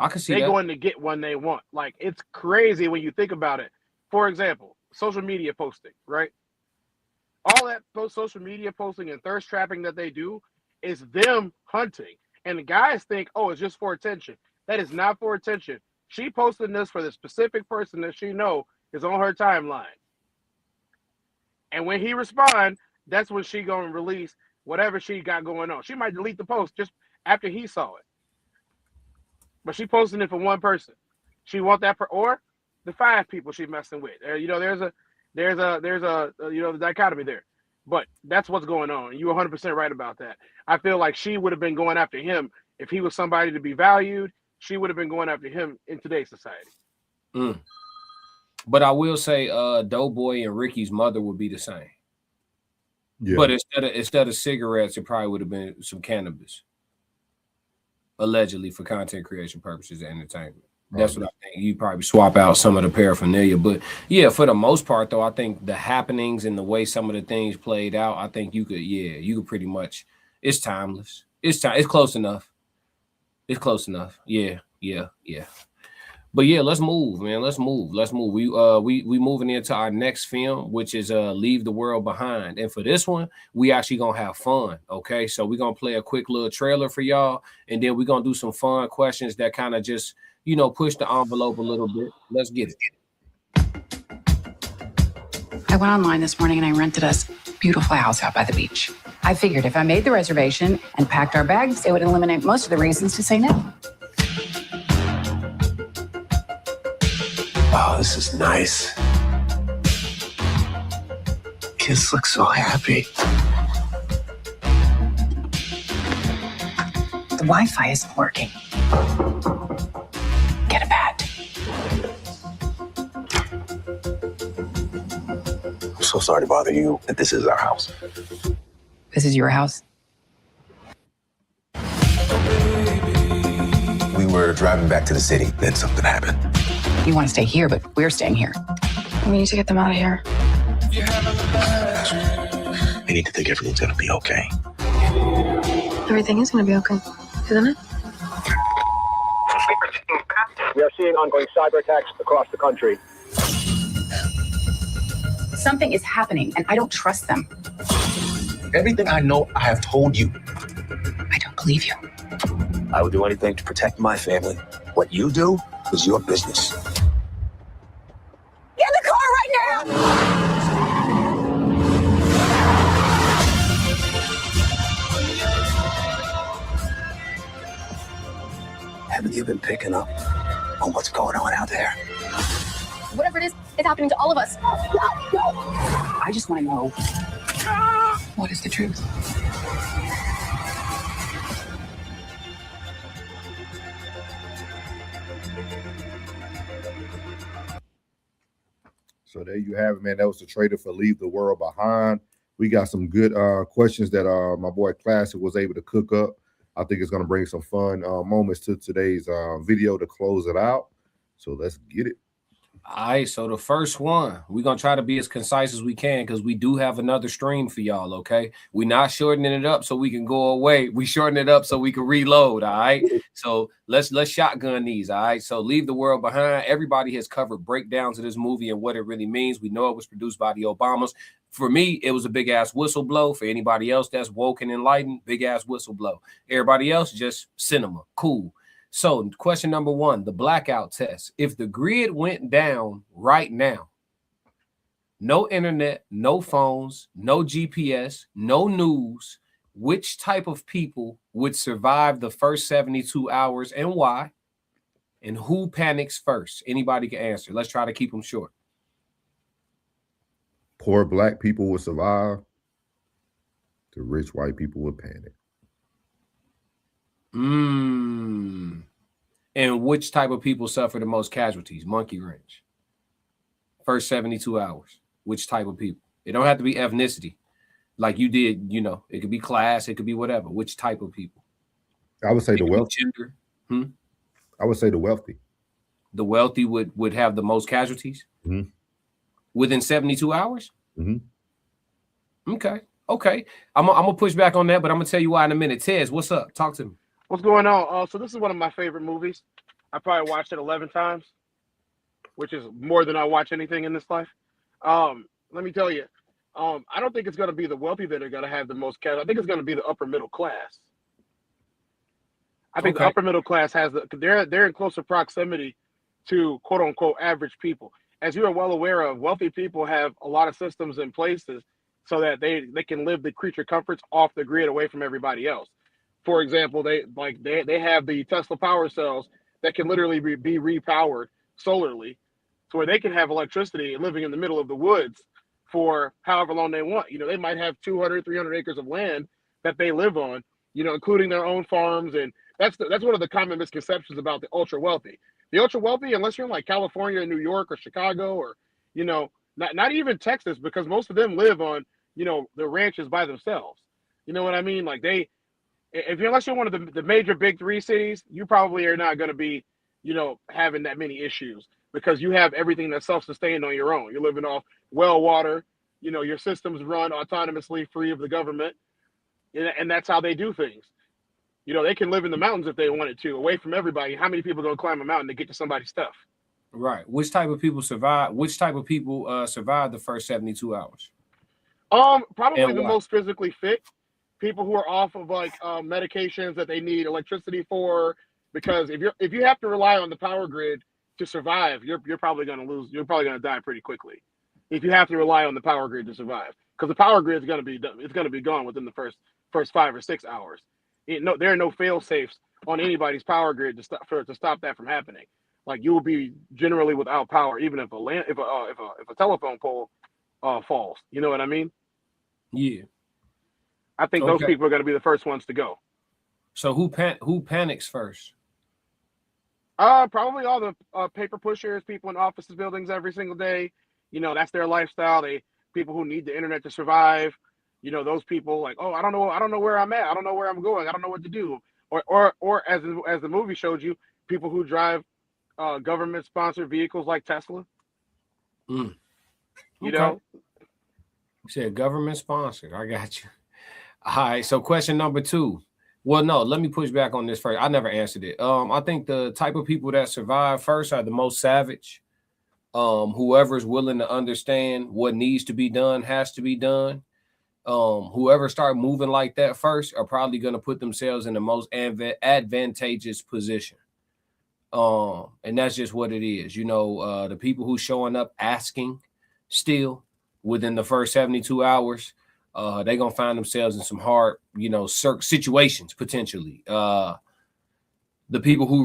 can see they're that. going to get one they want. Like, it's crazy when you think about it. For example, social media posting, right? All that social media posting and thirst trapping that they do is them hunting. And the guys think, oh, it's just for attention. That is not for attention. She posted this for the specific person that she know is on her timeline. And when he responds, that's when she going to release whatever she got going on. She might delete the post just after he saw it. But she posting it for one person. She want that for, or the 5 people she messing with. You know, there's a you know, the dichotomy there. But that's what's going on. You're 100% right about that. I feel like she would have been going after him if he was somebody to be valued. She would have been going after him in today's society. But I will say, Doughboy and Ricky's mother would be the same. Yeah. But instead of cigarettes, it probably would have been some cannabis, allegedly for content creation purposes and entertainment. That's what I think. You probably swap out some of the paraphernalia, but yeah, for the most part, though, I think the happenings and the way some of the things played out, I think you could pretty much. It's timeless. It's close enough. It's close enough. Yeah. But yeah, let's move, man. Let's move. We moving into our next film, which is Leave the World Behind. And for this one, we actually gonna have fun. Okay, so we're gonna play a quick little trailer for y'all, and then we're gonna do some fun questions that kind of just, you know, push the envelope a little bit. Let's get it. I went online this morning and I rented us a beautiful house out by the beach. I figured if I made the reservation and packed our bags, it would eliminate most of the reasons to say no. Oh, this is nice. Kids look so happy. The Wi-Fi isn't working. Get a pad. I'm so sorry to bother you, but this is our house. This is your house? We were driving back to the city, then something happened. You want to stay here, but we're staying here. We need to get them out of here. I need to think everything's gonna be okay. Everything is gonna be okay, isn't it? We are seeing ongoing cyber attacks across the country. Something is happening, and I don't trust them. Everything I know, I have told you. I don't believe you. I will do anything to protect my family. What you do is your business. Get in the car right now! Haven't you been picking up on what's going on out there? Whatever it is, it's happening to all of us. I just want to know, what is the truth? So there you have it, man. That was the trailer for Leave the World Behind. We got some good questions that my boy Classic was able to cook up. I think it's going to bring some fun moments to today's video to close it out. So let's get it. All right, so the first one, we're going to try to be as concise as we can because we do have another stream for y'all, okay? We're not shortening it up so we can go away. We shorten it up so we can reload, all right? So let's shotgun these, all right? So Leave the World Behind. Everybody has covered breakdowns of this movie and what it really means. We know it was produced by the Obamas. For me, it was a big-ass whistle blow. For anybody else that's woke and enlightened, big-ass whistle blow. Everybody else, just cinema. Cool. So question number 1, the blackout test. If the grid went down right now, no internet, no phones, no GPS, no news, which type of people would survive the first 72 hours and why? And who panics first? Anybody can answer. Let's try to keep them short. Poor black people would survive. The rich white people would panic. And which type of people suffer the most casualties? Monkey wrench. First 72 hours. Which type of people? It don't have to be ethnicity. Like you did, you know, it could be class, it could be whatever. Which type of people? I would say the wealthy. I would say the wealthy. The wealthy would have the most casualties? Within 72 hours? Okay. Okay, I'm gonna push back on that, but I'm gonna tell you why in a minute. Tez, what's up? Talk to me. What's going on? So this is one of my favorite movies. I probably watched it 11 times, which is more than I watch anything in this life. Let me tell you, I don't think it's going to be the wealthy that are going to have the most cash. I think it's going to be the upper middle class. I think the Okay. upper middle class has they're in closer proximity to quote unquote average people. As you are well aware of, wealthy people have a lot of systems in places so that they can live the creature comforts off the grid away from everybody else. For example, they have the Tesla power cells that can literally be repowered solarly to where they can have electricity living in the middle of the woods for however long they want. You know, they might have 200, 300 acres of land that they live on, you know, including their own farms. And that's one of the common misconceptions about the ultra wealthy. The ultra wealthy, unless you're in like California, New York, or Chicago, or, you know, not even Texas, because most of them live on, you know, the ranches by themselves. You know what I mean? Like unless you're one of the major big three cities, you probably are not going to be, you know, having that many issues because you have everything that's self-sustained on your own. You're living off well water, you know, your systems run autonomously, free of the government, and that's how they do things. You know, they can live in the mountains if they wanted to, away from everybody. How many people are going to climb a mountain to get to somebody's stuff? Right. Which type of people survive? Which type of people survive the first 72 hours? Probably And the why? most physically fit people who are off of like medications that they need electricity for. Because if you have to rely on the power grid to survive, you're probably going to lose. You're probably going to die pretty quickly if you have to rely on the power grid to survive. Because the power grid is going to be done. It's going to be gone within the first 5 or 6 hours. There are no fail safes on anybody's power grid to stop that from happening. Like you will be generally without power, even if a telephone pole falls. You know what I mean? Yeah. I think those Okay. people are going to be the first ones to go. So who panics first? Probably all the paper pushers, people in offices, buildings every single day. You know, that's their lifestyle. People who need the internet to survive. You know, those people like, oh, I don't know where I'm at. I don't know where I'm going. I don't know what to do. Or as the movie showed you, people who drive government sponsored vehicles like Tesla. Mm. You Okay. know, You said government sponsored. I got you. All right. So question number 2. Well, no, let me push back on this first. I never answered it. I think the type of people that survive first are the most savage. Whoever's willing to understand what needs to be done has to be done. Whoever start moving like that first are probably going to put themselves in the most advantageous position. And that's just what it is. You know, the people who showing up asking still within the first 72 hours, they're going to find themselves in some hard, you know, situations potentially. The people who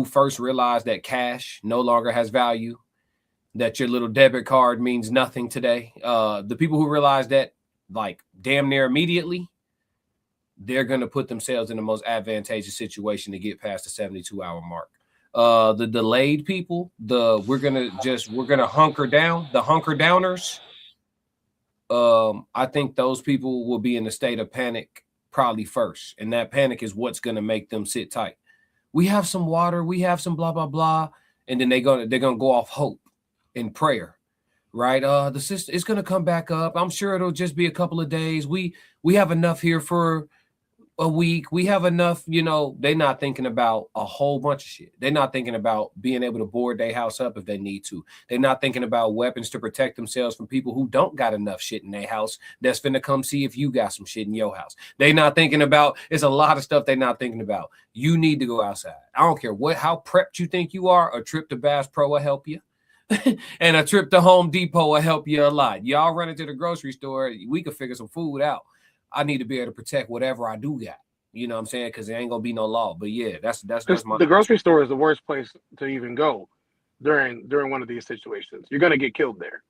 first realize that cash no longer has value, that your little debit card means nothing today. The people who realize that like damn near immediately, they're going to put themselves in the most advantageous situation to get past the 72-hour mark. The delayed people, we're gonna hunker down, the hunker downers. I think those people will be in a state of panic probably first, and that panic is what's going to make them sit tight. We have some water, we have some blah blah blah, and then they're gonna go off hope and prayer, right? The system is gonna come back up. I'm sure it'll just be a couple of days. We have enough here for a week. We have enough, you know. They're not thinking about a whole bunch of shit. They're not thinking about being able to board their house up if they need to. They're not thinking about weapons to protect themselves from people who don't got enough shit in their house that's finna come see if you got some shit in your house. They're not thinking about, it's a lot of stuff they're not thinking about. You need to go outside. I don't care how prepped you think you are. A trip to Bass Pro will help you. And a trip to Home Depot will help you a lot. Y'all run into the grocery store, we could figure some food out. I need to be able to protect whatever I do got. You know what I'm saying? Because there ain't gonna be no law. But yeah, that's my. the grocery store is the worst place to even go during one of these situations. You're gonna get killed there.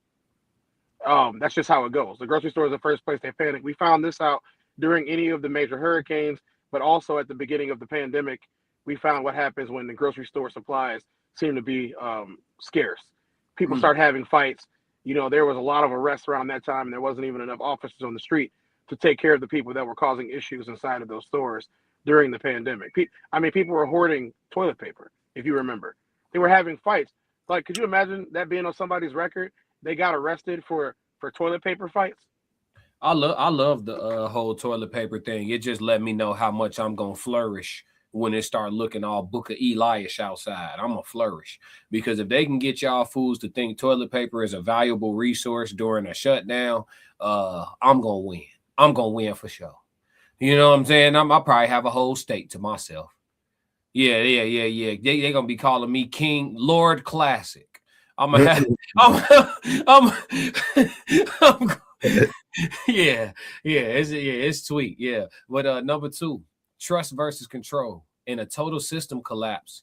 That's just how it goes. The grocery store is the first place they panic. We found this out during any of the major hurricanes, but also at the beginning of the pandemic, we found what happens when the grocery store supplies seem to be scarce. People start having fights. You know, there was a lot of arrests around that time, and there wasn't even enough officers on the street to take care of the people that were causing issues inside of those stores during the pandemic. People were hoarding toilet paper, if you remember. They were having fights. Like, could you imagine that being on somebody's record? They got arrested for toilet paper fights. I love the whole toilet paper thing. It just let me know how much I'm gonna flourish when it start looking all Book of Eliish outside. I'm gonna flourish because if they can get y'all fools to think toilet paper is a valuable resource during a shutdown, I'm gonna win. I'm gonna win for sure. You know what I'm saying? I'll probably have a whole state to myself. Yeah. They gonna be calling me King Lord Classic. I'm gonna have. I'm yeah, it's sweet. Yeah, but number two, trust versus control. In a total system collapse,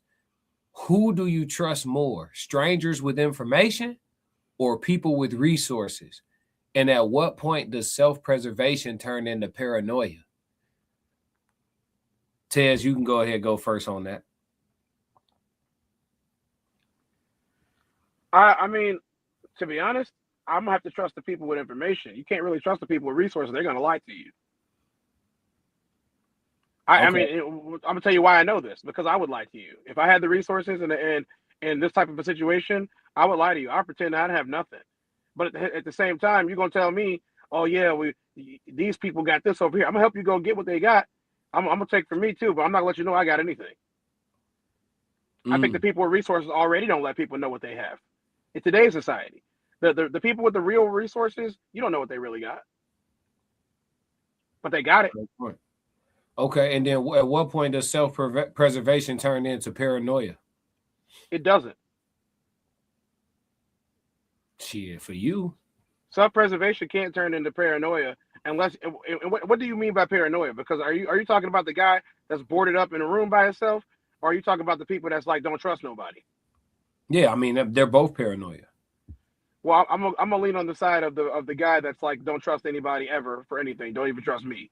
who do you trust more? Strangers with information or people with resources? And at what point does self-preservation turn into paranoia? Tez, you can go ahead, go first on that. I mean, to be honest, I'm gonna have to trust the people with information. You can't really trust the people with resources. They're gonna lie to you. I Okay. mean, I'm gonna tell you why I know this, because I would lie to you if I had the resources and this type of a situation. I would lie to you. I pretend I'd have nothing, but at the same time, you're gonna tell me, "Oh yeah, these people got this over here." I'm gonna help you go get what they got. I'm gonna take from me too, but I'm not gonna let you know I got anything. I think the people with resources already don't let people know what they have in today's society. The people with the real resources, you don't know what they really got, but they got it. Okay, and then at what point does self-preservation turn into paranoia? It doesn't. Shit, for you. Self-preservation can't turn into paranoia unless. And what do you mean by paranoia? Because are you talking about the guy that's boarded up in a room by himself, or are you talking about the people that's like don't trust nobody? Yeah, I mean they're both paranoia. Well, I'm gonna lean on the side of the guy that's like don't trust anybody ever for anything. Don't even trust me.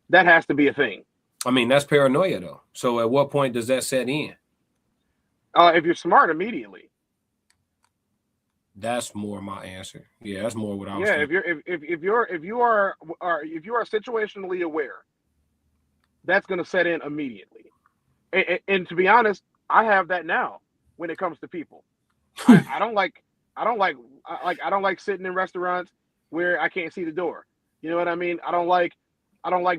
That has to be a thing. I mean that's paranoia though. So at what point does that set in? If you're smart, immediately. That's more my answer. Yeah, that's more what I was. Yeah, thinking. if you are situationally aware, that's gonna set in immediately. And to be honest, I have that now when it comes to people. I don't like sitting in restaurants where I can't see the door. You know what I mean? I don't like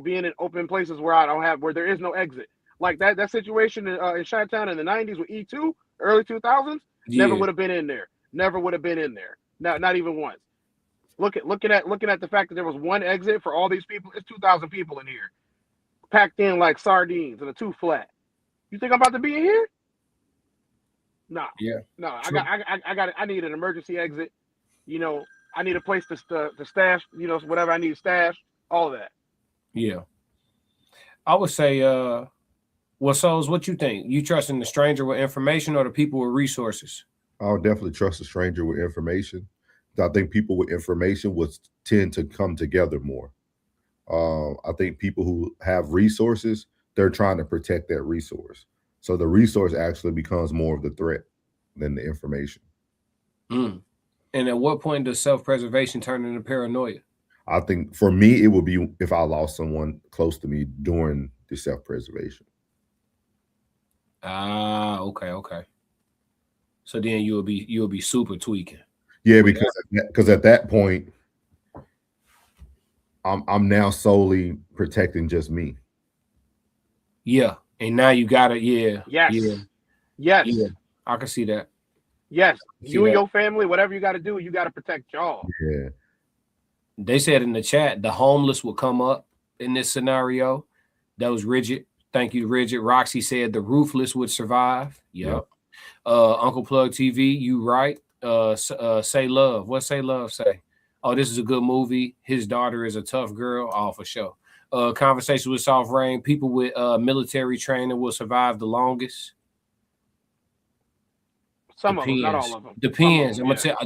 being in open places where there is no exit. Like that situation in Chi-Town in the 90s with E2, early 2000s, never would have been in there. Never would have been in there. Not even once. Looking at the fact that there was one exit for all these people. It's 2,000 people in here, packed in like sardines in a 2 flat. You think I'm about to be in here? No. Yeah. No. I need an emergency exit. You know, I need a place to stash. You know, whatever I need to stash. All of that. Yeah. I would say, well, Souls, what you think? You trusting the stranger with information or the people with resources? I'll definitely trust a stranger with information. I think people with information would tend to come together more. I think people who have resources, they're trying to protect that resource. So the resource actually becomes more of the threat than the information. And at what point does self-preservation turn into paranoia? I think for me, it would be if I lost someone close to me during the self-preservation. Okay. So then you'll be super tweaking. Yeah, because at that point, I'm now solely protecting just me. Yeah, and now you got it. Yes. Yeah, I can see that. Yes, you and your family, whatever you got to do, you got to protect y'all. Yeah. They said in the chat the homeless will come up in this scenario. That was Rigid. Thank you, Rigid. Roxy said the roofless would survive. Yep. Uncle Plug TV, you right. Say Love. What Say Love say? Oh, this is a good movie. His daughter is a tough girl. Oh, for sure. Conversation with Soft Rain. People with military training will survive the longest. Some of them, not all of them. Depends.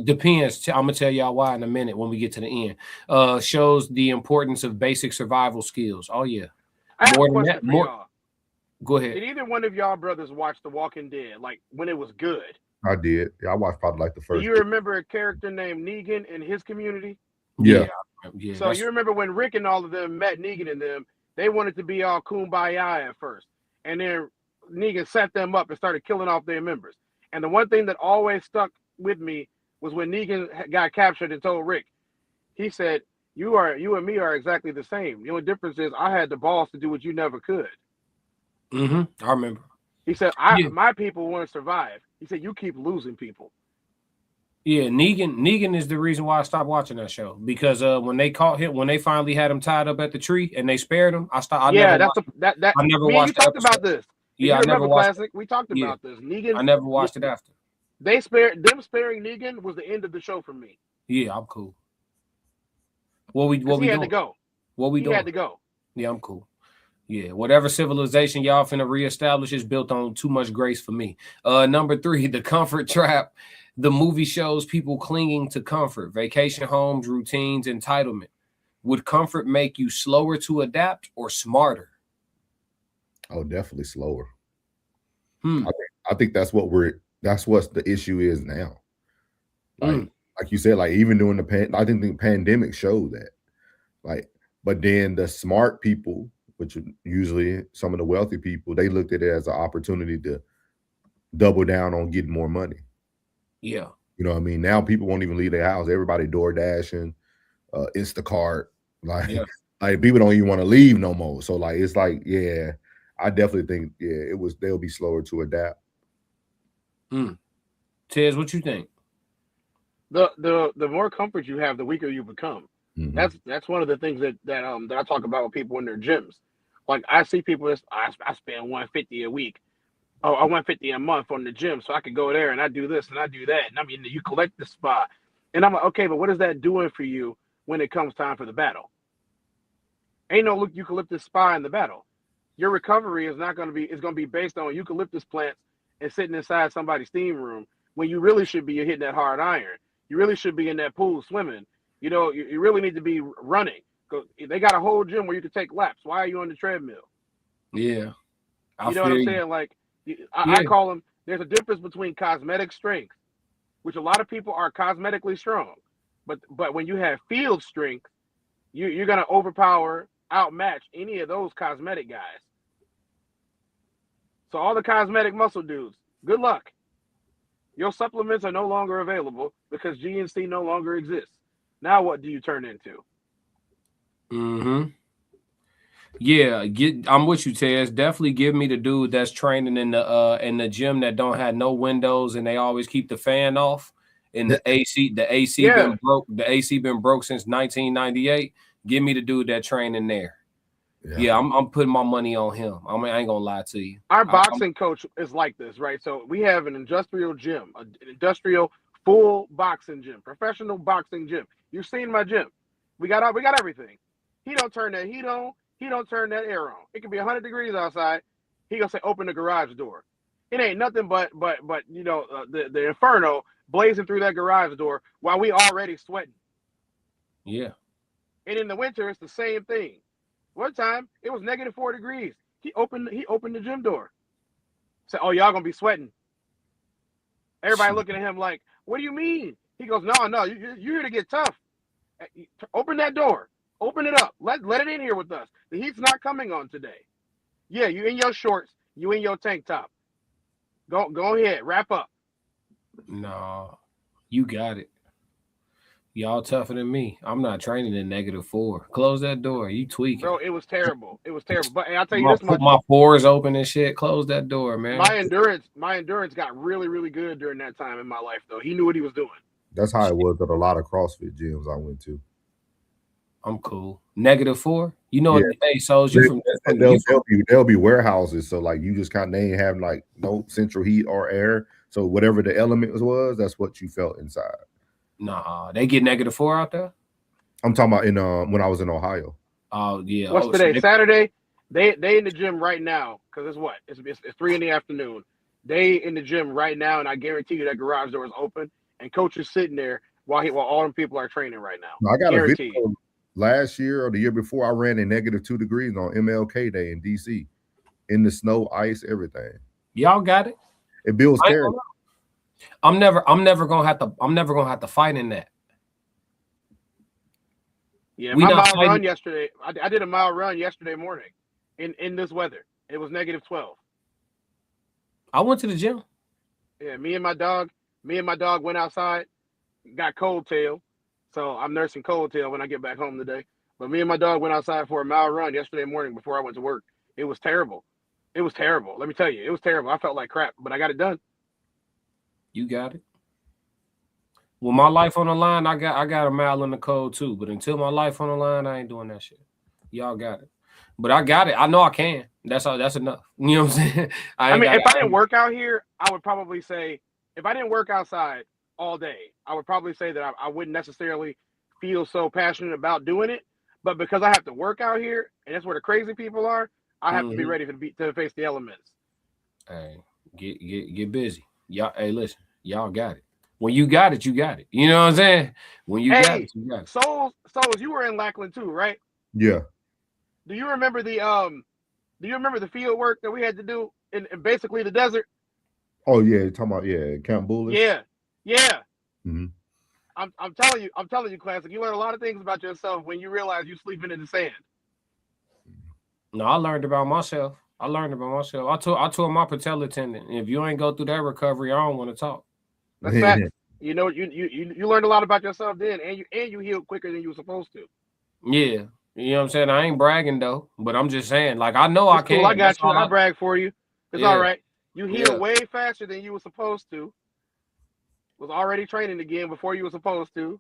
Depends. I'm gonna tell y'all why in a minute when we get to the end. Shows the importance of basic survival skills. Oh yeah. I have a question for y'all. Go ahead. Did either one of y'all brothers watch The Walking Dead, like when it was good? I did. Yeah, I watched probably like the first. Do you remember a character named Negan in his community? Yeah. So you remember when Rick and all of them met Negan and them, they wanted to be all kumbaya at first. And then Negan set them up and started killing off their members. And the one thing that always stuck with me was when Negan got captured and told Rick, he said, You and me are exactly the same. The only difference is I had the balls to do what you never could. I remember. He said, Yeah. my people want to survive. He said, you keep losing people. Yeah, Negan is the reason why I stopped watching that show, because when they caught him, when they finally had him tied up at the tree and they spared him, I stopped. I never watched Me and you the talked episode. about this. If Yeah, you I never remember, watched Classic, we talked Yeah, about this. Negan, I never watched it after. them sparing Negan was the end of the show for me. Yeah, I'm cool. What we He doing? had to go. What we He doing? had to go. Yeah, I'm cool. Yeah, whatever civilization y'all finna reestablish is built on too much grace for me. Number 3, the comfort trap. The movie shows people clinging to comfort, vacation homes, routines, entitlement. Would comfort make you slower to adapt or smarter? Oh, definitely slower. Hmm. I think that's what the issue is now. Like you said, like even during I think the pandemic showed that. Like, but then the smart people, which are usually some of the wealthy people, they looked at it as an opportunity to double down on getting more money. Yeah. You know what I mean? Now people won't even leave their house. Everybody door dashing, Instacart. Like, like people don't even want to leave no more. So like, it's like, yeah, I definitely think, they'll be slower to adapt. Tez, what you think? The more comfort you have, the weaker you become. Mm-hmm. That's one of the things that I talk about with people in their gyms. Like I see people I spend $150 a week. Oh, I $150 a month on the gym, so I could go there and I do this and I do that. And I mean, you collect the spot, and I'm like, okay, but what is that doing for you when it comes time for the battle? Ain't no eucalyptus spa in the battle. Your recovery is not going to be. It's going to be based on eucalyptus plants and sitting inside somebody's steam room when you really should be hitting that hard iron. You really should be in that pool swimming. You know, you really need to be running. They got a whole gym where you can take laps. Why are you on the treadmill? Yeah, you know what I'm saying? Like. I call them, there's a difference between cosmetic strength, which a lot of people are cosmetically strong. But when you have field strength, you're going to outmatch any of those cosmetic guys. So all the cosmetic muscle dudes, good luck. Your supplements are no longer available because GNC no longer exists. Now what do you turn into? Yeah, I'm with you, Tez. Definitely give me the dude that's training in the gym that don't have no windows and they always keep the fan off. And the AC been broke. The AC been broke since 1998. Give me the dude that training there. Yeah, I'm putting my money on him. I ain't gonna lie to you. Our boxing coach is like this, right? So we have an industrial gym, an industrial full boxing gym, professional boxing gym. You've seen my gym. We got everything. He don't turn that heat on. He don't turn that air on. It can be 100 degrees outside. He gonna say, open the garage door. It ain't nothing but you know the inferno blazing through that garage door while we already sweating. Yeah. And in the winter, it's the same thing. One time it was -4 degrees. He opened the gym door. Said, "Oh, y'all gonna be sweating." Everybody looking at him like, "What do you mean?" He goes, "No, you're here to get tough. Open that door. Open it up. Let it in here with us. The heat's not coming on today. Yeah, you in your shorts. You in your tank top. Go ahead. Wrap up." No, you got it. Y'all tougher than me. I'm not training in -4. Close that door. You tweaking. Bro, it was terrible. It was terrible. But I'll tell you this much. My pores open and shit. Close that door, man. My endurance got really, really good during that time in my life, though. He knew what he was doing. That's how it was at a lot of CrossFit gyms I went to. I'm cool. -4. You know, hey, so there'll be warehouses. So like you just they ain't having like no central heat or air. So whatever the element was, that's what you felt inside. Nah, they get -4 out there. I'm talking about in when I was in Ohio. Oh yeah. What's today? Saturday. They in the gym right now because it's what? It's 3 in the afternoon. They in the gym right now, and I guarantee you that garage door is open, and coach is sitting there while all them people are training right now. I got a video last year or the year before. I ran in -2 degrees on MLK Day in DC, in the snow, ice, everything. Y'all got it. It builds character. I'm never gonna have to fight in that. Yeah, my mile run yesterday. I did a mile run yesterday morning in this weather. It was -12. I went to the gym. Yeah, me and my dog went outside, got cold tail. So I'm nursing cold tail when I get back home today. But me and my dog went outside for a mile run yesterday morning before I went to work. It was terrible. It was terrible. Let me tell you, it was terrible. I felt like crap, but I got it done. You got it. Well, my life on the line, I got a mile in the cold too. But until my life on the line, I ain't doing that shit. Y'all got it. But I got it. I know I can. That's all. That's enough. You know what I'm saying? I mean, if I didn't work out here, I would probably say, if I didn't work outside all day, I would probably say that I wouldn't necessarily feel so passionate about doing it. But because I have to work out here, and that's where the crazy people are, I have to be ready to face the elements. Hey, get busy. Y'all, hey, listen, y'all got it. When you got it, you got it. You know what I'm saying? When you got it, you got it. Souls, you were in Lackland too, right? Yeah. Do you remember the field work that we had to do in basically the desert? Oh yeah, you're talking about Camp Bullish. Yeah. Mm-hmm. I'm telling you, Classic. You learn a lot of things about yourself when you realize you're sleeping in the sand. No, I learned about myself. I tore my patella tendon. If you ain't go through that recovery, I don't want to talk. That's fact. You know, you learned a lot about yourself then, and you healed quicker than you were supposed to. Yeah. You know what I'm saying? I ain't bragging though, but I'm just saying, like, I know I can. Cool. I got you. I brag for you. It's all right. You healed way faster than you were supposed to. Was already training again before you were supposed to.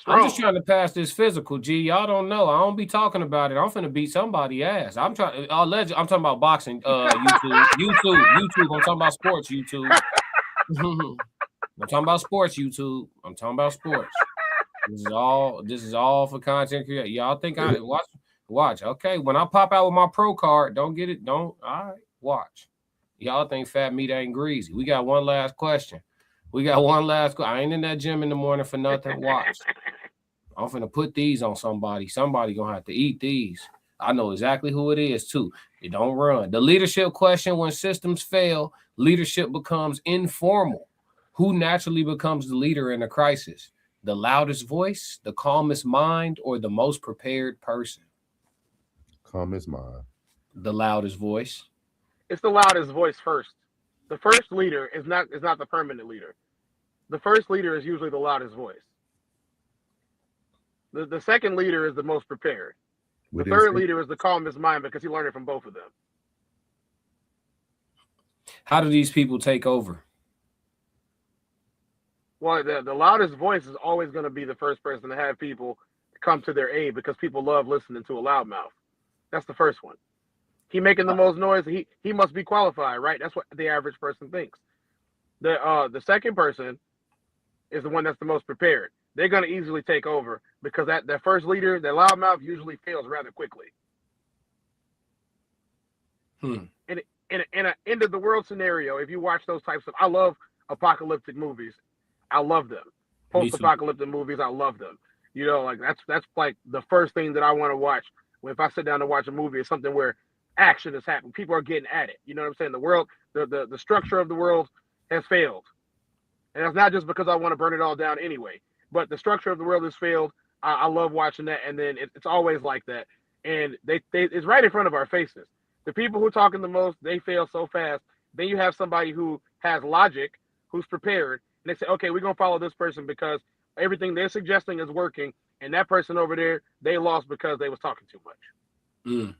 Strong. I'm just trying to pass this physical, G. Y'all don't know. I don't be talking about it. I'm finna beat somebody's ass. I'm talking about boxing. YouTube. I'm talking about sports. YouTube. I'm talking about sports. YouTube. I'm talking about sports. This is all for content creation. Y'all think I watch? Okay, when I pop out with my pro card, don't get it. Don't. All right, watch. Y'all think fat meat ain't greasy? We got one last question. I ain't in that gym in the morning for nothing. Watch. I'm finna put these on somebody. Somebody gonna have to eat these. I know exactly who it is too. It don't run. The leadership question: when systems fail, leadership becomes informal. Who naturally becomes the leader in a crisis? The loudest voice, the calmest mind, or the most prepared person? Calmest mind. The loudest voice. It's the loudest voice first. The first leader is not the permanent leader. The first leader is usually the loudest voice. The second leader is the most prepared. The third leader is the calmest mind because he learned it from both of them. How do these people take over? Well, the loudest voice is always going to be the first person to have people come to their aid because people love listening to a loudmouth. That's the first one. He making the most noise. He must be qualified, right? That's what the average person thinks. The second person is the one that's the most prepared. They're going to easily take over because that first leader, that loudmouth, usually fails rather quickly. In an end of the world scenario, if you watch those types of, I love apocalyptic movies. I love them. Post-apocalyptic movies, I love them. You know, like that's like the first thing that I want to watch. If I sit down to watch a movie, it's something where action is happening. People are getting at it. You know what I'm saying? The world, the structure of the world has failed. And it's not just because I want to burn it all down anyway. But the structure of the world has failed. I love watching that. And then it's always like that. And it's right in front of our faces. The people who are talking the most, they fail so fast. Then you have somebody who has logic, who's prepared. And they say, okay, we're going to follow this person because everything they're suggesting is working. And that person over there, they lost because they was talking too much.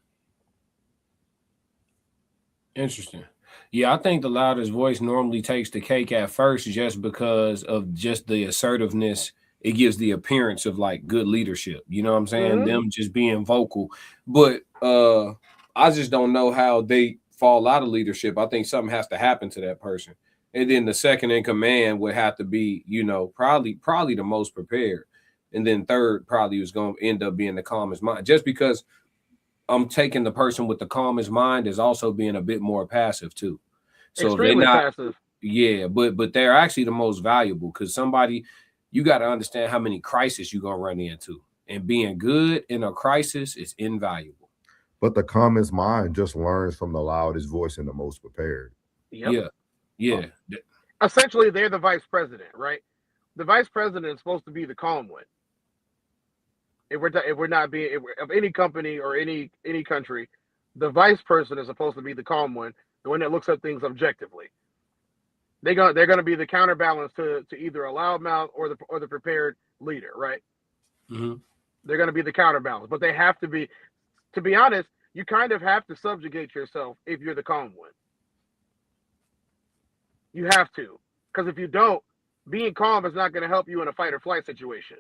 Interesting. Yeah, I think the loudest voice normally takes the cake at first just because of just the assertiveness. It gives the appearance of like good leadership. You know what I'm saying? Mm-hmm. Them just being vocal. But I just don't know how they fall out of leadership. I think something has to happen to that person. And then the second in command would have to be, you know, probably the most prepared. And then third probably was going to end up being the calmest mind. Just because I'm taking the person with the calmest mind is also being a bit more passive too. So extremely passive. Yeah, but they're actually the most valuable because you got to understand how many crises you're going to run into. And being good in a crisis is invaluable. But the calmest mind just learns from the loudest voice and the most prepared. Yep. Yeah. Essentially, they're the vice president, right? The vice president is supposed to be the calm one. If we're not being of any company or any country, the vice person is supposed to be the calm one, the one that looks at things objectively. They're gonna be the counterbalance to either a loudmouth or the prepared leader, right? Mm-hmm. They're going to be the counterbalance, but they have to be. To be honest, you kind of have to subjugate yourself if you're the calm one. You have to, because if you don't, being calm is not going to help you in a fight or flight situation.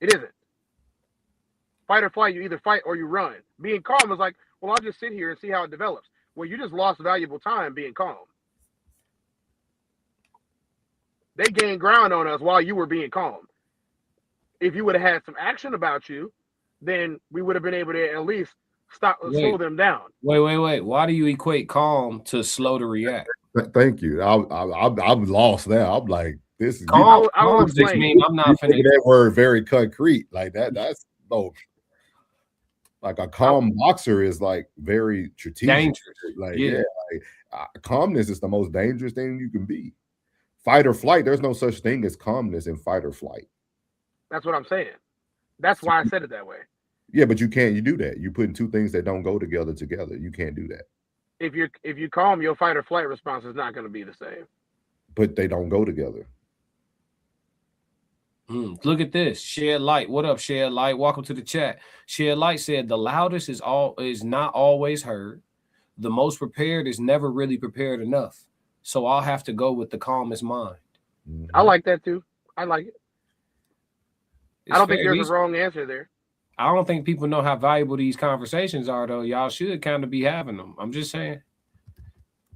It isn't. Fight or flight, you either fight or you run. Being calm is like, well, I'll just sit here and see how it develops. Well, you just lost valuable time being calm. They gained ground on us while you were being calm. If you would have had some action about you, then we would have been able to at least slow them down. Wait. Why do you equate calm to slow to react? Thank you. I'm lost now. I'm like, this is calm. I will explain. I'm not finna. That word very concrete like that. That's no. Like a calm boxer is like very strategic. Dangerous. Like calmness is the most dangerous thing you can be. Fight or flight. There's no such thing as calmness in fight or flight. That's what I'm saying. That's why I said it that way. Yeah, but you can't. You do that. You're putting two things that don't go together. You can't do that. If you calm, your fight or flight response is not going to be the same. But they don't go together. Look at this. Shed Light. What up, Shed Light? Welcome to the chat. Shed Light said the loudest is not always heard. The most prepared is never really prepared enough. So I'll have to go with the calmest mind. Mm-hmm. I like that too. I like it. I don't think there's a wrong answer there. I don't think people know how valuable these conversations are, though. Y'all should kind of be having them. I'm just saying.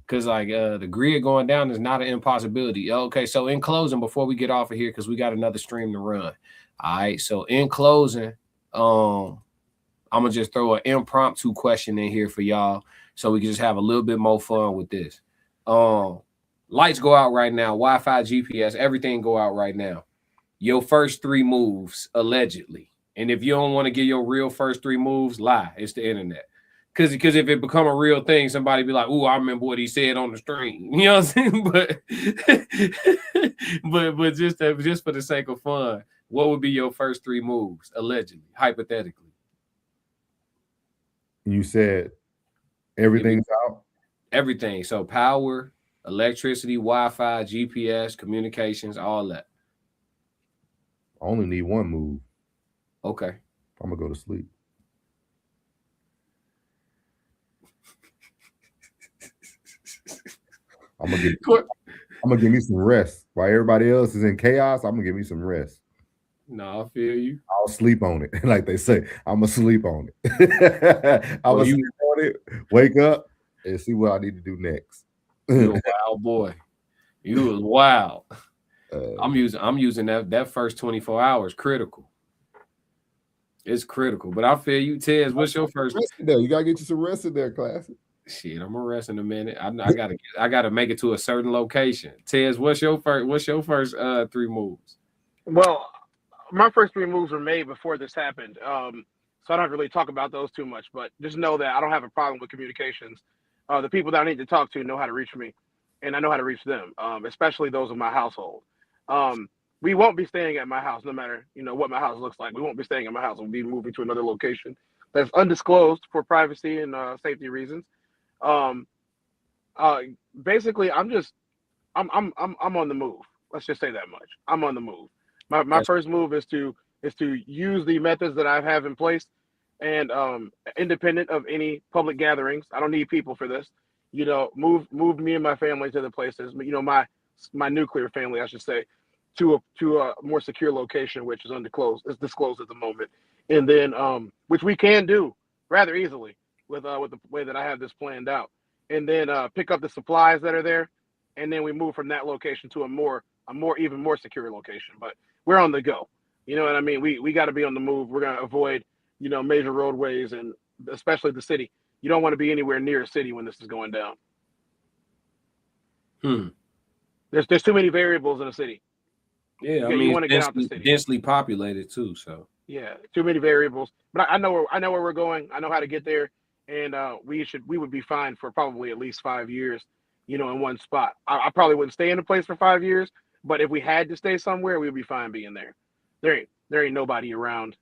Because like the grid going down is not an impossibility. Okay, so in closing, before we get off of here, because we got another stream to run. All right, so in closing, I'm gonna just throw an impromptu question in here for y'all, so we can just have a little bit more fun with this. Lights go out right now, Wi-Fi, GPS, everything go out right now. Your first 3 moves, allegedly, and if you don't want to give your real first 3 moves, lie. It's the internet. Because if it become a real thing, somebody be like, "Ooh, I remember what he said on the stream." You know what I'm saying? But just for the sake of fun, what would be your first 3 moves, allegedly, hypothetically? You said everything's out? Everything. So power, electricity, Wi-Fi, GPS, communications, all that. I only need 1 move. Okay. I'm going to go to sleep. I'm gonna give me some rest. While everybody else is in chaos, I'm gonna give me some rest. No, I feel you. I'll sleep on it. Like they say, I'm gonna sleep on it. I'm gonna sleep on it, wake up, and see what I need to do next. You're a wild boy. You was wild. I'm using that first 24 hours critical. It's critical. But I feel you, Tez. What's your first? You gotta get you some rest in there, classic. Shit, I'm gonna rest in a minute. I gotta make it to a certain location. Tez, what's your first 3 moves? Well, my first 3 moves were made before this happened. So I don't really talk about those too much, but just know that I don't have a problem with communications. The people that I need to talk to know how to reach me, and I know how to reach them, especially those in my household. We won't be staying at my house, no matter what my house looks like. We won't be staying at my house. We'll be moving to another location that's undisclosed for privacy and safety reasons. Basically, I'm on the move. Let's just say that much. I'm on the move. My first move is to use the methods that I have in place, and independent of any public gatherings. I don't need people for this. Move me and my family to the places. My nuclear family, I should say, to a more secure location, which is disclosed at the moment, and then which we can do rather easily with the way that I have this planned out, and then pick up the supplies that are there, and then we move from that location to even more secure location. But we're on the go. You know what I mean? We got to be on the move. We're gonna avoid major roadways, and especially the city. You don't want to be anywhere near a city when this is going down. There's too many variables in a city. Yeah, I mean, you want to get out the city. Densely populated too, so yeah, too many variables. But I know where we're going. I know how to get there, and we would be fine for probably at least 5 years, in one spot. I probably wouldn't stay in a place for 5 years, but if we had to stay somewhere, we'd be fine being there. There ain't nobody around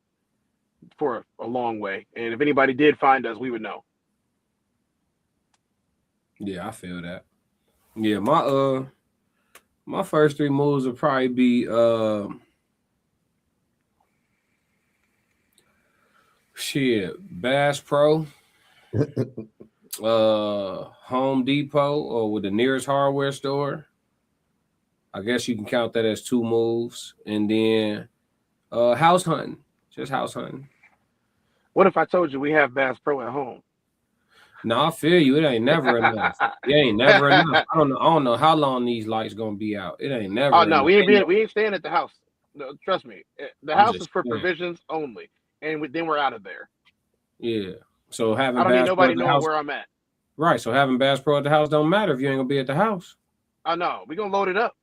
for a long way, and if anybody did find us, we would know. Yeah, I feel that. Yeah, my first 3 moves would probably be Shit, Bass Pro, Home Depot, or with the nearest hardware store. I guess you can count that as 2 moves. And then house hunting, just house hunting. What if I told you we have Bass Pro at home? No, I feel you. It ain't never enough. It ain't never enough. I don't know how long these lights gonna be out. It ain't never. Oh no, enough. we ain't staying at the house. No, trust me. The house is for provisions only, and then we're out of there. Yeah. So having I don't need Bass nobody Pro at the knowing house, where I'm at. right? So having Bass Pro at the house don't matter if you ain't gonna be at the house. Oh no, we gonna load it up.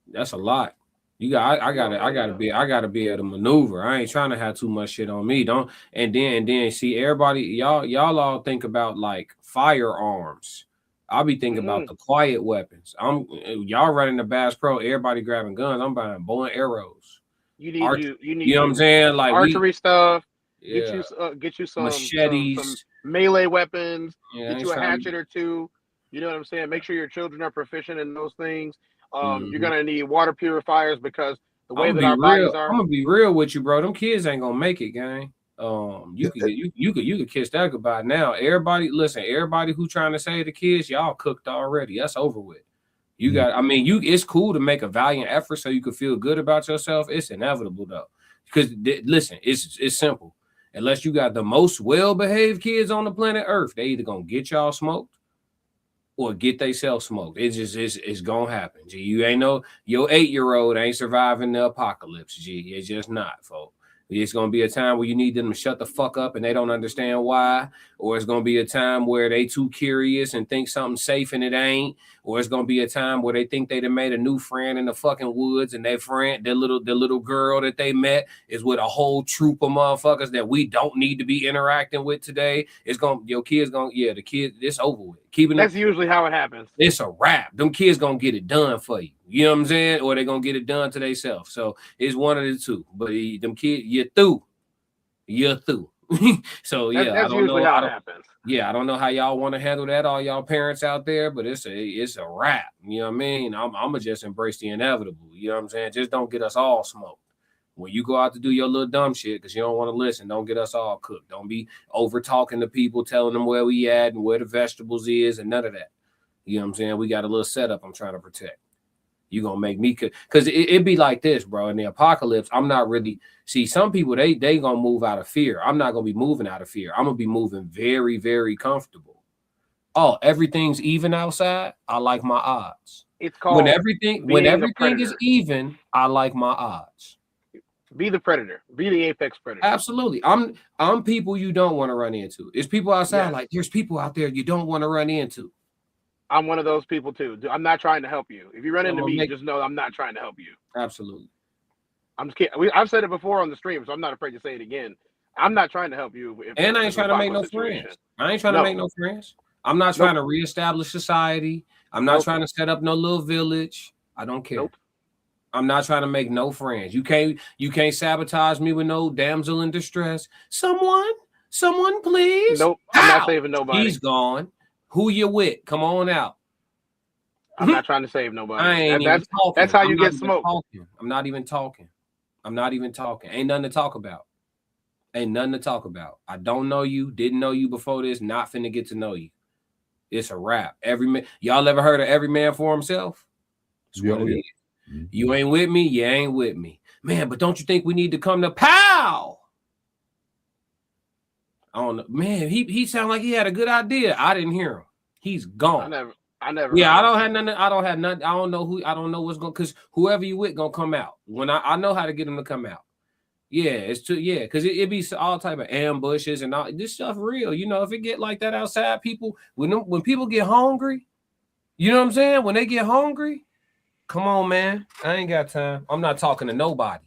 That's a lot. I gotta be able to maneuver. I ain't trying to have too much shit on me. Don't and then see everybody, y'all all think about like firearms. I'll be thinking about the quiet weapons. Y'all running the Bass Pro, everybody grabbing guns. I'm buying bow and arrows. You need you know what I'm saying? Like archery stuff. Yeah. Get you some machetes, some melee weapons. Yeah, get you a hatchet or two. You know what I'm saying? Make sure your children are proficient in those things. You're gonna need water purifiers because the way that our bodies are. I'm gonna be real with you, bro. Them kids ain't gonna make it, gang. You could kiss that goodbye now. Everybody, listen. Everybody who trying to save the kids, y'all cooked already. That's over with. You got. I mean, it's cool to make a valiant effort so you can feel good about yourself. It's inevitable though, because listen, it's simple. Unless you got the most well-behaved kids on the planet Earth, they either gonna get y'all smoked or get themselves smoked. It's gonna happen. G, you ain't no your 8-year-old ain't surviving the apocalypse. G, it's just not, folks. It's gonna be a time where you need them to shut the fuck up and they don't understand why, or it's gonna be a time where they too curious and think something's safe and it ain't, or it's gonna be a time where they think they done made a new friend in the fucking woods and their friend, the little girl that they met is with a whole troop of motherfuckers that we don't need to be interacting with today. It's gonna your kids gonna the kids, it's over with. That's usually how it happens. It's a wrap. Them kids gonna get it done for you. You know what I'm saying? Or they gonna get it done to themselves. So it's one of the two. But them kids, you're through. So yeah, that's usually how it happens. Yeah, I don't know how y'all want to handle that, all y'all parents out there, but it's a wrap. You know what I mean? I'm gonna just embrace the inevitable. You know what I'm saying? Just don't get us all smoked. When you go out to do your little dumb shit because you don't want to listen, don't get us all cooked. Don't be over talking to people, telling them where we at and where the vegetables is and none of that. You know what I'm saying? We got a little setup I'm trying to protect. You gonna make me because it be like this, bro. In the apocalypse, I'm not really some people they gonna move out of fear. I'm not gonna be moving out of fear. I'm gonna be moving very, very comfortable. Oh, everything's even outside. I like my odds. It's called when everything is even, I like my odds. Be the predator. Be the apex predator. Absolutely. I'm people you don't want to run into. It's people outside. Like there's people out there you don't want to run into. I'm one of those people too. I'm not trying to help you. If you run into me, just know I'm not trying to help you. Absolutely. I'm just kidding. I've said it before on the stream, so I'm not afraid to say it again. I'm not trying to help you. And I ain't trying to make no friends. I ain't trying to make no friends. I'm not trying to reestablish society. I'm not trying to set up no little village. I don't care. I'm not trying to make no friends. You can't sabotage me with no damsel in distress. Someone please. Nope. I'm not saving nobody. He's gone. Who you with? Come on out. I'm not trying to save nobody. I ain't even talking. That's how you get smoked. I'm not even talking. Ain't nothing to talk about. I don't know you. Didn't know you before this. Not finna get to know you. It's a wrap. Y'all ever heard of every man for himself? That's what it is. You ain't with me, you ain't with me. Man, but don't you think we need to come to pow? I don't know. Man, he sounded like he had a good idea. I didn't hear him. He's gone. I never. Yeah, I don't have nothing. I don't know what's going, because whoever you with gonna come out. When I know how to get them to come out. Yeah, because it be all type of ambushes and all this stuff real. You know, if it get like that outside, people when people get hungry, you know what I'm saying? When they get hungry, come on, man. I ain't got time. I'm not talking to nobody.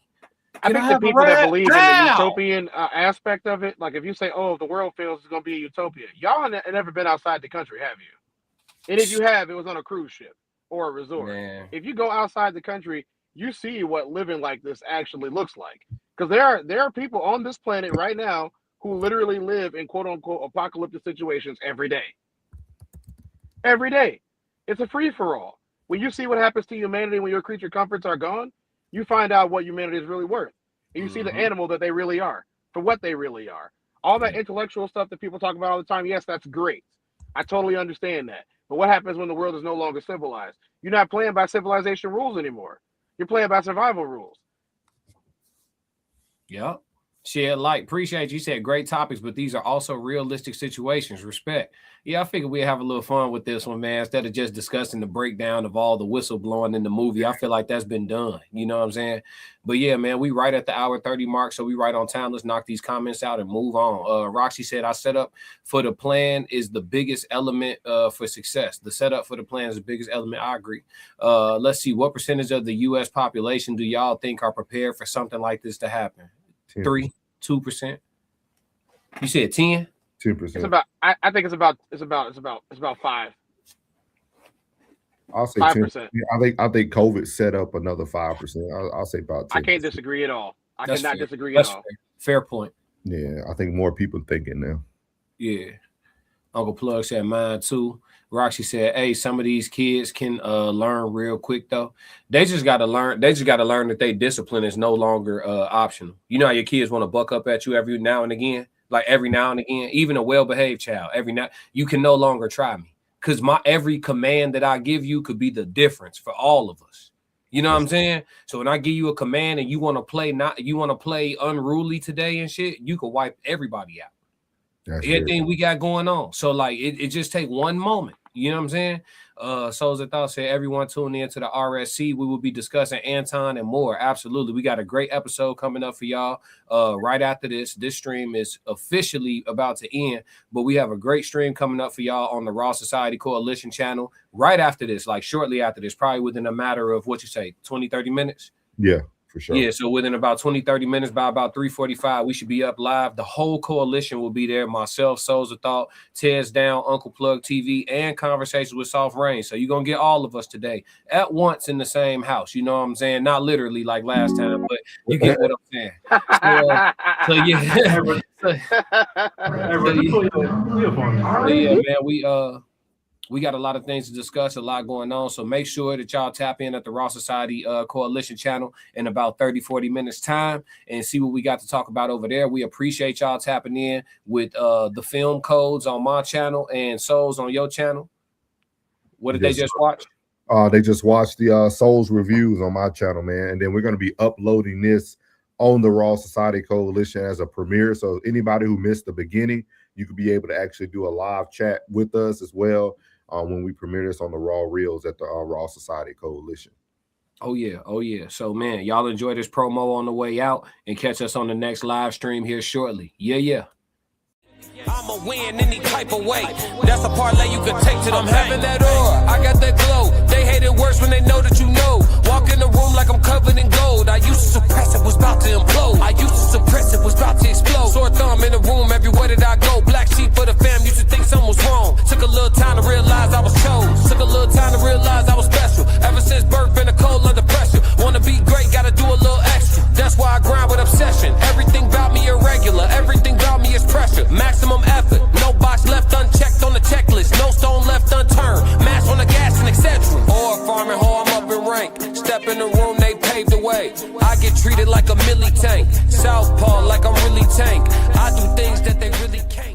I think the people that believe in the utopian aspect of it, like if you say, "Oh, if the world fails, it's gonna be a utopia," y'all have never been outside the country, have you? And if you have, it was on a cruise ship or a resort. Man. If you go outside the country, you see what living like this actually looks like. Because there are people on this planet right now who literally live in quote unquote apocalyptic situations every day. Every day, it's a free for all. When you see what happens to humanity when your creature comforts are gone, you find out what humanity is really worth. And you see the animal that they really are. for what they really are. All that intellectual stuff that people talk about all the time, yes, that's great. I totally understand that. But what happens when the world is no longer civilized? You're not playing by civilization rules anymore. You're playing by survival rules. Yep. Shed light. Appreciate you. Said great topics, but these are also realistic situations. Respect. Yeah, I figured we'd have a little fun with this one, man. Instead of just discussing the breakdown of all the whistle blowing in the movie, I feel like that's been done. You know what I'm saying? But yeah, man, we right at the hour 30 mark, so we right on time. Let's knock these comments out and move on. Roxy said, "I set up for the plan is the biggest element for success. The setup for the plan is the biggest element." I agree. Let's see, what percentage of the U.S. population do y'all think are prepared for something like this to happen? 3, 2%. You said 10? 2%. It's about. I think it's about 5. I'll say 5%. I think COVID set up another 5%. I'll say about 10%. I can't disagree at all. I That's cannot fair. disagree That's at all. fair point. Yeah, I think more people thinking now. Yeah. Uncle Plug said mine too. Roxy said, "Hey, some of these kids can learn real quick though. They just got to learn. They just got to learn that they discipline is no longer optional. You know how your kids want to buck up at you every now and again, like every now and again. Even a well-behaved child, every now you can no longer try me because my every command that I give you could be the difference for all of us. You know what I'm saying? So when I give you a command and you want to play unruly today and shit, you can wipe everybody out. That's Everything we got going on. So like it just take one moment. You know what I'm saying? Souls of Thought said, everyone tune in to the RSC. We will be discussing Anton and more. Absolutely. We got a great episode coming up for y'all. Right after this stream is officially about to end, but we have a great stream coming up for y'all on the Raw Society Coalition channel right after this, like shortly after this, probably within a matter of 20, 30 minutes. Yeah. For sure. Yeah, so within about 20, 30 minutes, by about 3:45, we should be up live. The whole coalition will be there. Myself, Souls of Thought, Tez Down, Uncle Plug TV, and Conversations with Soft Rain. So you're going to get all of us today at once in the same house. You know what I'm saying? Not literally like last time, but you get what I'm saying. Man, we got a lot of things to discuss, a lot going on. So make sure that y'all tap in at the Raw Society Coalition channel in about 30, 40 minutes time and see what we got to talk about over there. We appreciate y'all tapping in with the film codes on my channel and Souls on your channel. What did they just watch? They just watched the Souls reviews on my channel, man. And then we're going to be uploading this on the Raw Society Coalition as a premiere. So anybody who missed the beginning, you could be able to actually do a live chat with us as well. When we premiere this on the Raw Reels at the Raw Society Coalition. Oh, yeah. Oh, yeah. So, man, y'all enjoy this promo on the way out and catch us on the next live stream here shortly. Yeah. I'ma win any type of way. That's a parlay you could take to them. I'm having that aura, I got that glow. They hate it worse when they know that you know. Walk in the room like I'm covered in gold. I used to suppress it, was about to implode. I used to suppress it, was about to explode. Sore thumb in the room, everywhere that I go. Black sheep for the fam, used to think something was wrong. Took a little time to realize I was chose. Took a little time to realize I was special. Ever since birth, been a cold under pressure. Wanna be great, gotta do a little extra. That's why I grind with obsession. Everything about me irregular, everything about me is pressure. Maximum effort, no box left unchecked on the checklist, no stone left unturned, mash on the gas and etc. Or farming hoe, I'm up in rank. Step in the room, they paved the way. I get treated like a milli tank, southpaw like I'm really tank. I do things that they really can't.